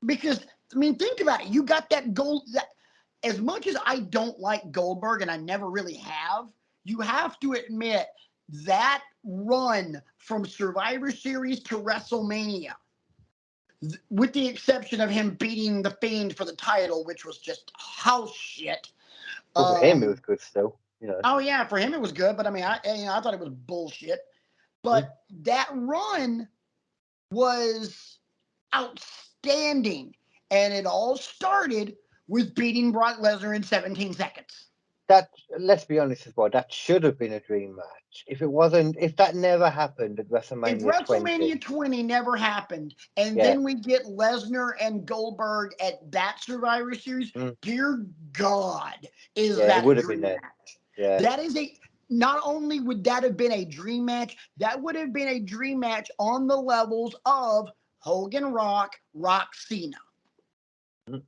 Because, I mean, think about it. You got that gold. As much as I don't like Goldberg, and I never really have, you have to admit that run from Survivor Series to WrestleMania, with the exception of him beating the Fiend for the title, which was just house shit. But for him, it was Um, good still, you know. oh yeah, for him it was good, but I mean, I thought it was bullshit. But that run was outstanding, and it all started with beating Brock Lesnar in 17 seconds. That, let's be honest as well, that should have been a dream match. If it wasn't, if that never happened at If WrestleMania 20, WrestleMania 20 never happened, and yeah, then we get Lesnar and Goldberg at that Survivor Series, mm, dear God, is yeah, it that a would have been dream there. match? Yeah. That is not only would that have been a dream match, that would have been a dream match on the levels of Hogan Rock, Rock Cena.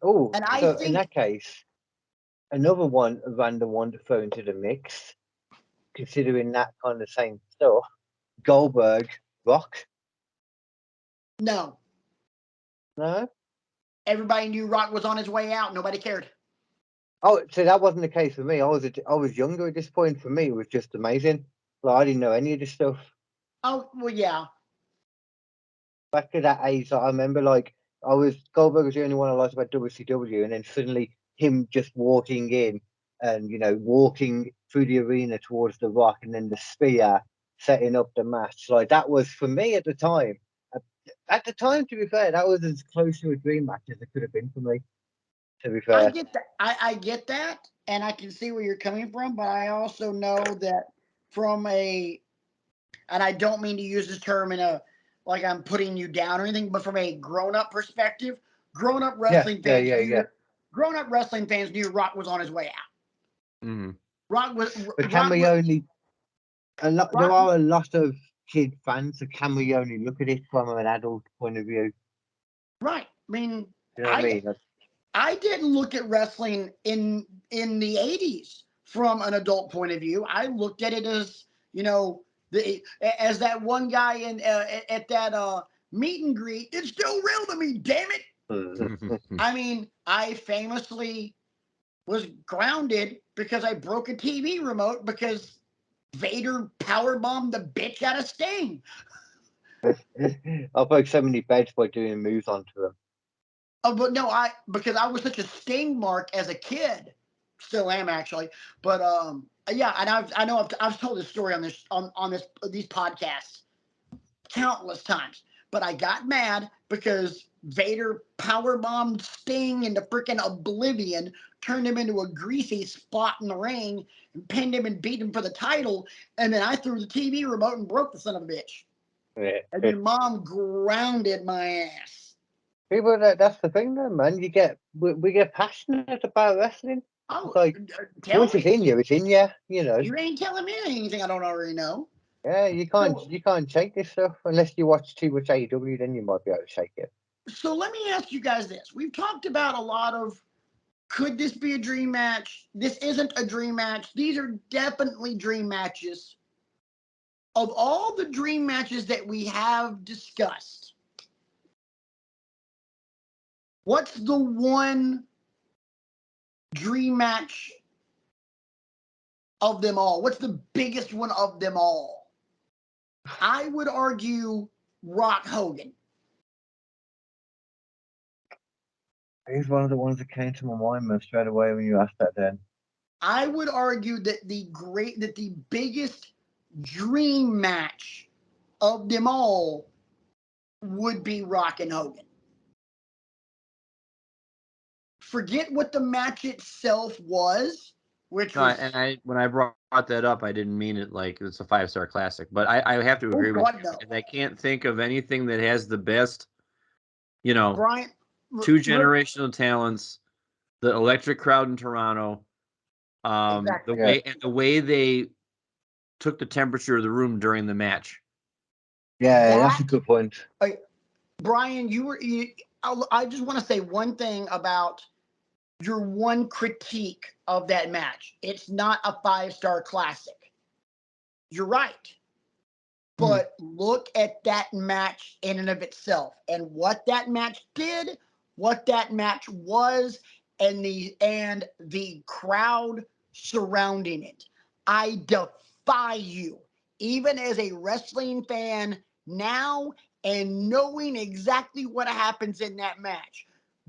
Oh, And I so in think that case, another one, a random one to throw into the mix, considering that kind of same stuff, Goldberg, Rock. no, No? everybody knew Rock was on his way out. Nobody cared. Oh, so that wasn't the case for me. I was younger at this point. For me, it was just amazing. Like, I didn't know any of this stuff. Oh, well, yeah. Back at that age, like, I remember, like, Goldberg was the only one I liked about WCW, and then suddenly him just walking in and, you know, walking through the arena towards the Rock, and then the spear setting up the match. Like, that was, for me at the time, at the time, to be fair, that was as close to a dream match as it could have been for me, to be I fair. get that. I get that, and I can see where you're coming from, but I also know that from and I don't mean to use this term in a like I'm putting you down or anything, but from a grown-up perspective, grown-up Yeah, wrestling yeah, fans yeah, knew yeah. grown-up wrestling fans knew Rock was on his way out. Mm-hmm. Rock was But can we only there Rock are a lot of kid fans, so can we only look at it from an adult point of view? right. I mean, You know what I mean? I didn't look at wrestling in the 80s from an adult point of view. I looked at it as, as that one guy at that meet and greet. It's still real to me, damn it. I mean, I famously was grounded because I broke a TV remote because Vader powerbombed the bitch out of Sting. I broke so many beds by doing moves onto them. Oh, but no, because I was such a Sting mark as a kid, still am actually. But yeah, and I've told this story on these podcasts countless times. But I got mad because Vader powerbombed Sting into freaking oblivion, turned him into a greasy spot in the ring, and pinned him and beat him for the title. And then I threw the TV remote and broke the son of a bitch. And your mom grounded my ass. People, that's the thing, though, man. We get passionate about wrestling. Oh, It's like tell once it's me. in you, it's in you. You know. You ain't telling me anything I don't already know. Yeah, you can't shake this stuff unless you watch too much AEW. Then you might be able to shake it. So let me ask you guys this. We've talked about a lot of could this be a dream match? This isn't a dream match. These are definitely dream matches. Of all the dream matches that we have discussed, what's the one dream match of them all? What's the biggest one of them all? I would argue Rock Hogan. He's one of the ones that came to my mind man, straight away when you asked that. Then I would argue that the biggest dream match of them all would be Rock and Hogan. Forget what the match itself was, which No, was and when I brought that up, I didn't mean it like it's a 5-star classic, but I have to agree with God, you. no. Because I can't think of anything that has the best, you know, Brian. two generational talents, the electric crowd in Toronto, Exactly. the way they took the temperature of the room during the match. yeah, that's a good point. Brian, I just want to say one thing about your one critique of that match. It's not a 5-star classic. You're right. But look at that match in and of itself and what that match did, what that match was, and the crowd surrounding it. I defy you, even as a wrestling fan now and knowing exactly what happens in that match.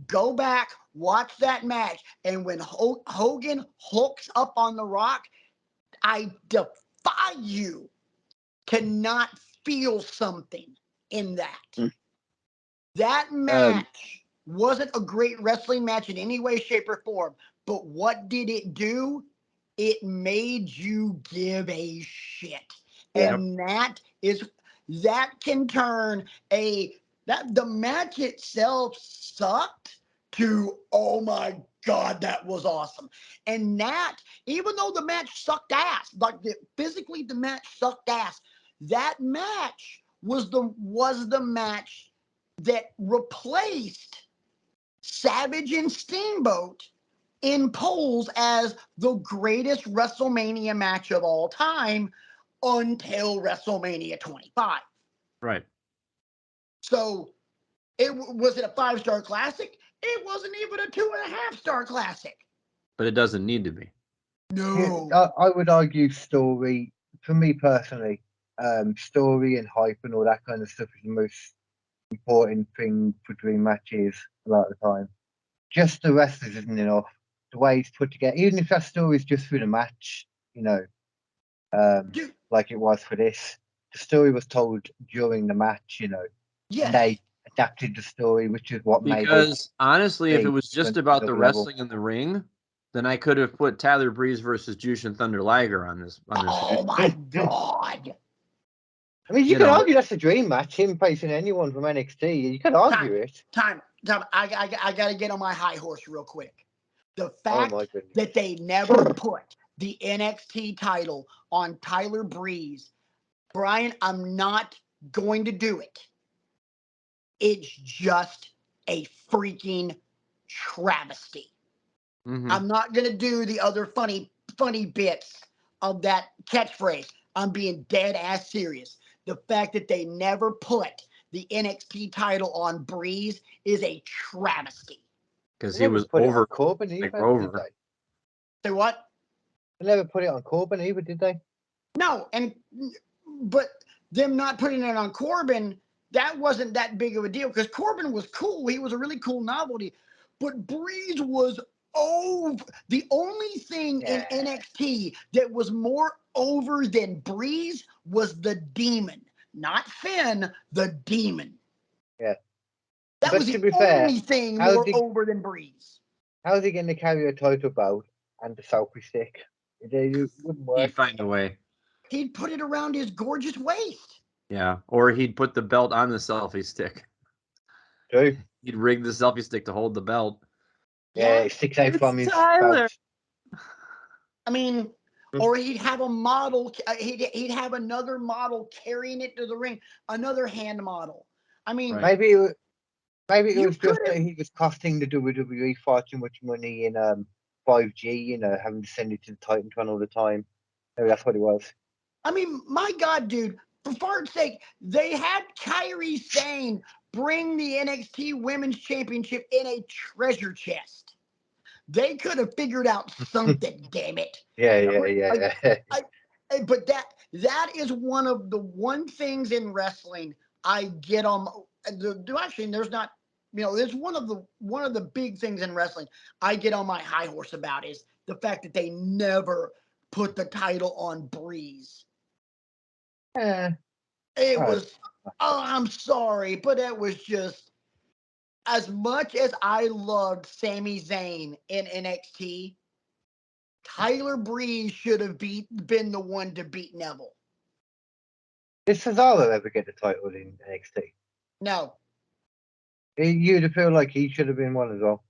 Go back, watch that match, and when Hogan hooks up on the Rock, I defy you cannot feel something in that. That match wasn't a great wrestling match in any way, shape, or form. But what did it do? It made you give a shit. Yeah. And that can turn the match itself sucked to, oh my God, that was awesome. And that, even though the match sucked ass, physically the match sucked ass, that match was the match that replaced Savage and Steamboat in polls as the greatest WrestleMania match of all time until WrestleMania 25. Right. So was it a 5-star classic? It wasn't even a 2.5-star classic. But it doesn't need to be. No. I would argue story, for me personally, story and hype and all that kind of stuff is the most important thing for dream matches a lot of the time. Just the wrestlers isn't enough. The way it's put together, even if that story is just through the match, like it was for this, the story was told during the match, Yes. and they adapted the story, which is what made it. Because honestly, if it was just about the another wrestling in the ring, then I could have put Tyler Breeze versus Jushin Thunder Liger on this. Oh my God. I mean, you could argue that's a dream match, him facing anyone from NXT. You could argue it. Time. I got to get on my high horse real quick. The fact that they never put the NXT title on Tyler Breeze, Brian, I'm not going to do it. It's just a freaking travesty. I'm not going to do the other funny bits of that catchphrase. I'm being dead ass serious. The fact that they never put the NXT title on Breeze is a travesty. Because he was over Corbin either, did they? Say what? They never put it on Corbin either, did they? No, but them not putting it on Corbin, that wasn't that big of a deal because Corbin was cool. He was a really cool novelty. But Breeze was over. The only thing in NXT that was more over than Breeze was the Demon. Not Finn, the Demon. Yeah. That was the only thing more over than Breeze. How's he going to carry a title belt and a selfie stick? It wouldn't work. He'd find a way. He'd put it around his gorgeous waist. Yeah, or he'd put the belt on the selfie stick. True. He'd rig the selfie stick to hold the belt. Yeah, it sticks out from his Tyler. belt. I mean, or he'd have a model. He'd have another model carrying it to the ring, another hand model. I mean, maybe it was just that he was costing the WWE far too much money in 5G. Having to send it to the Titantron all the time. Maybe that's what it was. I mean, my God, dude! For fart's sake, they had Kairi Sane bring the NXT Women's Championship in a treasure chest. They could have figured out something. Damn it! Yeah. But that is one of the things in wrestling I get on. Actually, there's not. it's one of the big things in wrestling I get on my high horse about is the fact that they never put the title on Breeze. It was, I'm sorry, but it was just, as much as I loved Sami Zayn in NXT, Tyler Breeze should have been the one to beat Neville. Did Cesaro ever get the title in NXT? No. You'd feel like he should have been one as well.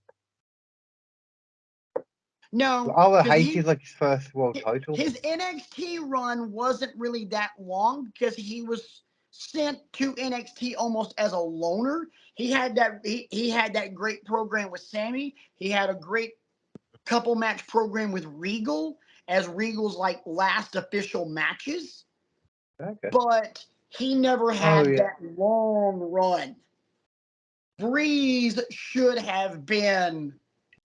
No. I hated like his first world title. His NXT run wasn't really that long because he was sent to NXT almost as a loner. He had that great program with Sammy. He had a great couple match program with Regal as Regal's like last official matches. Okay. But he never had that long run. Breeze should have been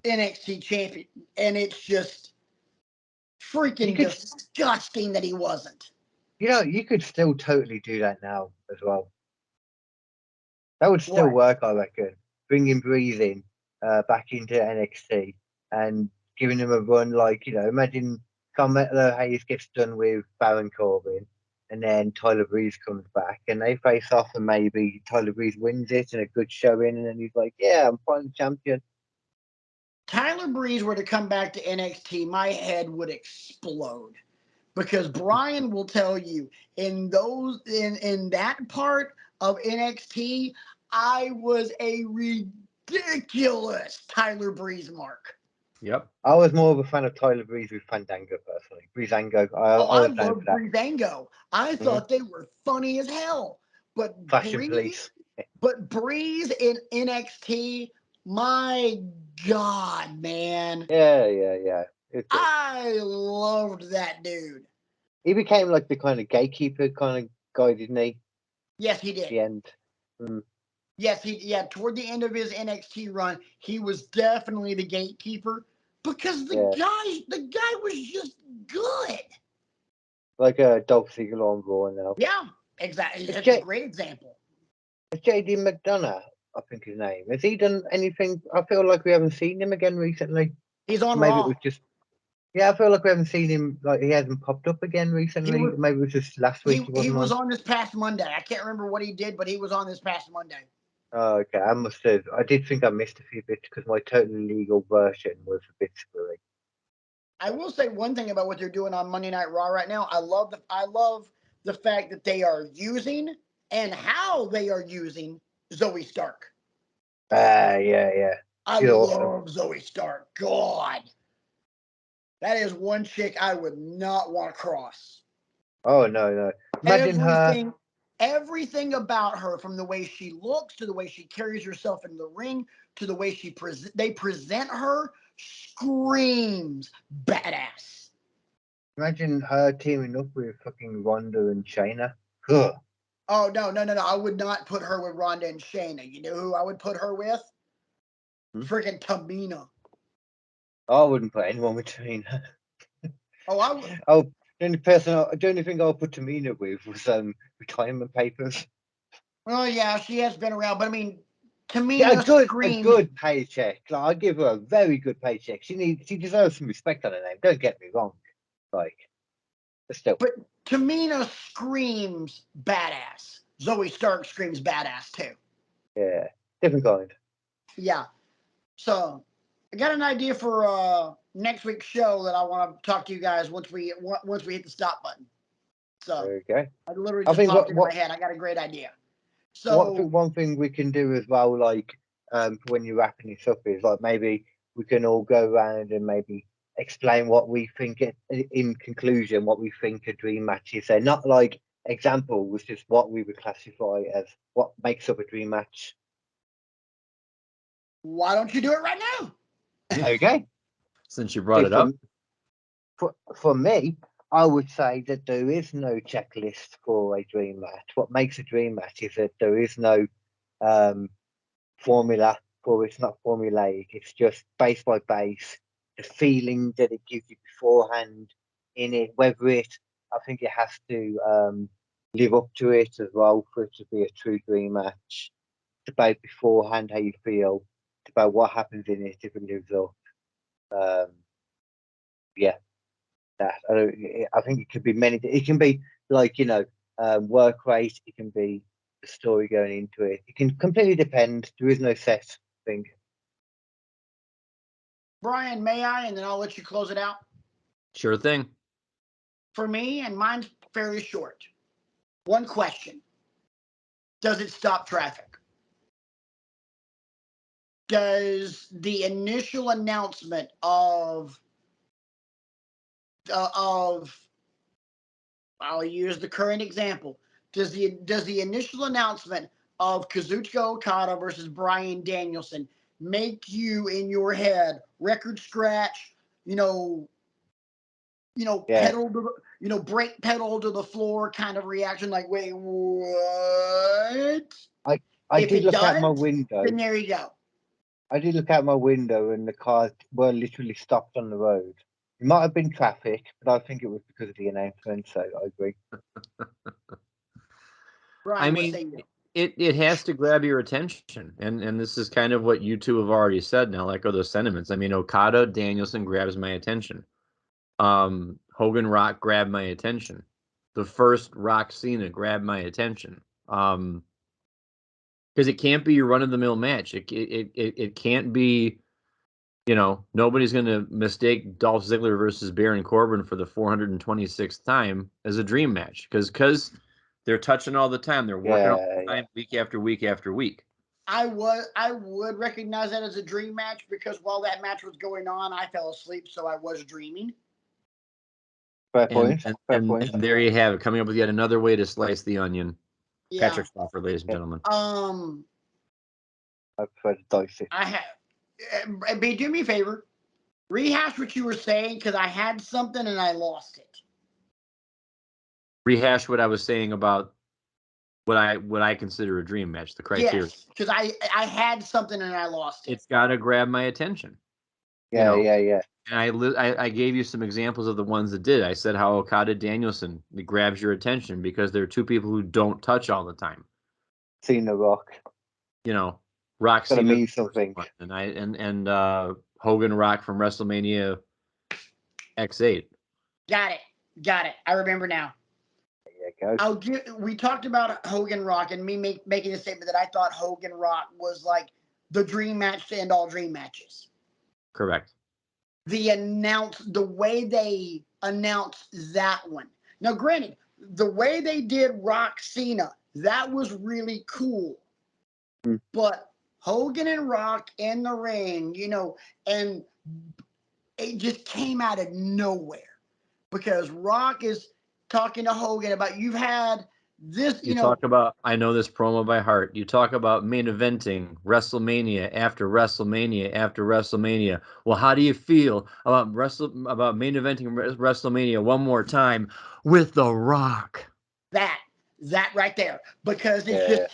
NXT champion, and it's just freaking disgusting that he wasn't. You could still totally do that now as well. That would still work, I reckon. Bringing Breeze in back into NXT and giving him a run like, imagine Carmelo Hayes gets done with Baron Corbin and then Tyler Breeze comes back and they face off and maybe Tyler Breeze wins it and a good showing and then he's like, yeah, I'm finally champion. Tyler Breeze were to come back to NXT, my head would explode. Because Brian will tell you in that part of NXT, I was a ridiculous Tyler Breeze mark. Yep. I was more of a fan of Tyler Breeze with Fandango personally. Breezango. I love Breezango. I thought they were funny as hell. But Fashion Police. But Breeze in NXT, my God, man. Yeah. I loved that dude. He became like the kind of gatekeeper kind of guy, didn't he? Yes, he did. At the end. Yes, toward the end of his NXT run, he was definitely the gatekeeper because the guy was just good. Like a Dolph Ziggler on Raw now. Yeah, exactly. That's a great example. JD McDonough, I think his name. Has he done anything? I feel like we haven't seen him again recently. He's on Maybe Raw. It was just. Yeah, I feel like we haven't seen him. Like he hasn't popped up again recently. Maybe it was just last week. He was on this past Monday. I can't remember what he did, but he was on this past Monday. Oh, okay. I did think I missed a few bits because my totally legal version was a bit screwy. I will say one thing about what they're doing on Monday Night Raw right now. I love the fact that they are using and how they are using Zoe Stark. Yeah. I love Zoe Stark. God. That is one chick I would not want to cross. Oh, no. Imagine everything about her, from the way she looks to the way she carries herself in the ring to the way they present her, screams badass. Imagine her teaming up with fucking Ronda and Shayna. Ugh. Oh, no. I would not put her with Ronda and Shayna. You know who I would put her with? Freaking Tamina. I wouldn't put anyone with Tamina. I would. Oh, the only thing I'll put Tamina with was retirement papers. Oh yeah, she has been around, but I mean, Tamina a good paycheck. Like, I give her a very good paycheck. She deserves some respect on her name. Don't get me wrong. But Tamina screams badass. Zoe Stark screams badass too. Yeah, different kind. Yeah. So I got an idea for next week's show that I want to talk to you guys once we hit the stop button. So okay. I literally just popped into my head. I got a great idea. So one thing we can do as well, like when you're wrapping this up, is like maybe we can all go around and maybe explain what we think in conclusion, what we think a dream match is. So not like example, was just what we would classify as what makes up a dream match. Why don't you do it right now? Okay. Since you brought it up. For me, I would say that there is no checklist for a dream match. What makes a dream match is that there is no formula for it. It's not formulaic. It's just base by base. The feeling that it gives you beforehand in it, I think it has to live up to it as well for it to be a true dream match. debate beforehand how you feel about what happens in it if it lives up. Yeah, that I think it could be many. It can be like work rate. It can be the story going into it. It can completely depend. There is no set thing. Brian, may I? And then I'll let you close it out. Sure thing. For me, and mine's fairly short. One question. Does it stop traffic? Does the initial announcement of I'll use the current example. Does the initial announcement of Kazuchika Okada versus Bryan Danielson make you in your head record scratch, pedal to brake pedal to the floor kind of reaction, like, wait, what? I If did it look does, out my window. then there you go. I did look out my window and the cars were literally stopped on the road. It might have been traffic, but I think it was because of the announcement, so I agree. Brian, what say you? It has to grab your attention, and this is kind of what you two have already said. Now, echo those sentiments. I mean, Okada Danielson grabs my attention. Hogan Rock grabbed my attention. The first Rock Cena grabbed my attention. Because it can't be your run of the mill match. It can't be. Nobody's going to mistake Dolph Ziggler versus Baron Corbin for the 426th time as a dream match because they're touching all the time. They're working all the time, week after week after week. I would recognize that as a dream match because while that match was going on, I fell asleep, so I was dreaming. Fair point. And there you have it, coming up with yet another way to slice the onion. Yeah. Patrick Stauffer, ladies and gentlemen. I prefer to dice it. I have. Do me a favor. Rehash what you were saying because I had something and I lost it. Rehash what I was saying about what I consider a dream match, the criteria. Yes, because I had something and I lost it. It's got to grab my attention. Yeah. And I gave you some examples of the ones that did. I said how Okada Danielson grabs your attention because they're two people who don't touch all the time. Cena Rock. Rock Gotta Cena mean something. And Hogan Rock from WrestleMania X8. Got it. I remember now. We talked about Hogan Rock and me making a statement that I thought Hogan Rock was like the dream match to end all dream matches. Correct. The way they announced that one. Now, granted, the way they did Rock Cena, that was really cool. But Hogan and Rock in the ring, and it just came out of nowhere because Rock is talking to Hogan about you've had this, talk about, I know this promo by heart. You talk about main eventing WrestleMania after WrestleMania after WrestleMania. Well, how do you feel about main eventing WrestleMania one more time with The Rock? That right there, because it's just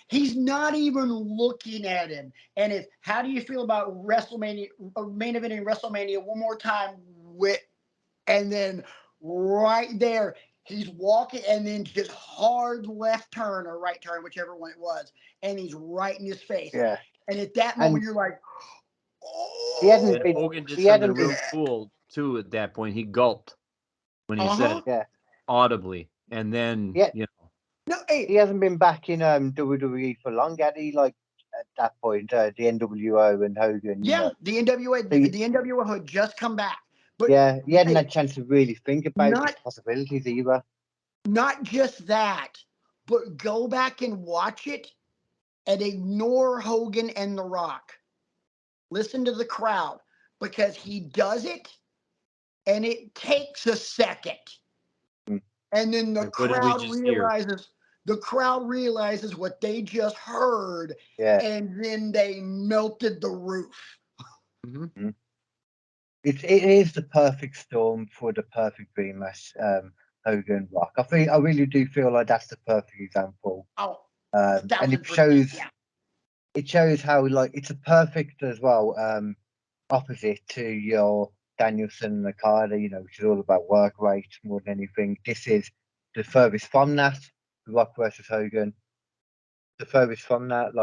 he's not even looking at him. And how do you feel about WrestleMania main eventing WrestleMania one more time and then right there he's walking and then just hard left turn or right turn, whichever one it was, and he's right in his face. Yeah. And at that moment you're like, oh. Hogan did something real cool too at that point. He gulped when he said audibly, and then No, hey. He hasn't been back in WWE for long, had he? Like at that point, the NWO and Hogan. The NWA, the NWO had just come back. But he hadn't had a chance to really think about his possibilities either. Not just that, but go back and watch it and ignore Hogan and The Rock. Listen to the crowd because he does it and it takes a second. And then the crowd realizes what they just heard, and then they melted the roof. Mm-hmm. It is the perfect storm for the perfect dream match, Hogan Rock. I really do feel like that's the perfect example. And it shows how it's a perfect as well opposite to your Danielson and Okada, which is all about work rate more than anything. This is the furthest from that, Rock versus Hogan. The furthest from that,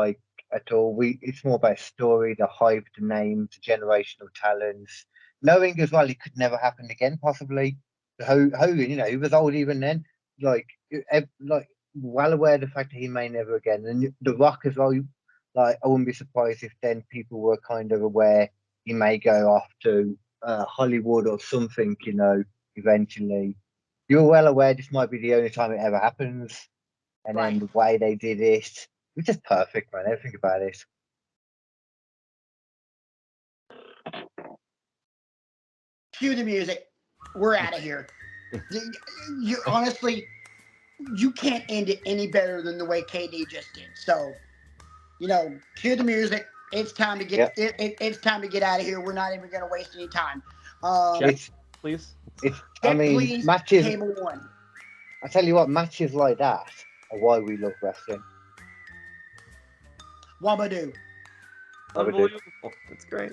at all. It's more about story, the hype, the names, the generational talents. Knowing as well it could never happen again, possibly. Hogan, he was old even then. Like, like well aware of the fact that he may never again. And The Rock as well. Like, I wouldn't be surprised if then people were kind of aware he may go off to Hollywood or something. Eventually. You're well aware this might be the only time it ever happens. And then the way they did it was just perfect, man. Everything about it. Cue the music. We're out of here. You honestly, you can't end it any better than the way KD just did. So, cue the music. It's time to get it's time to get out of here. We're not even going to waste any time. Check, please. Please, matches. Table 1. I tell you what, matches like that are why we love wrestling. Wabadoo. Unbelievable. That's great.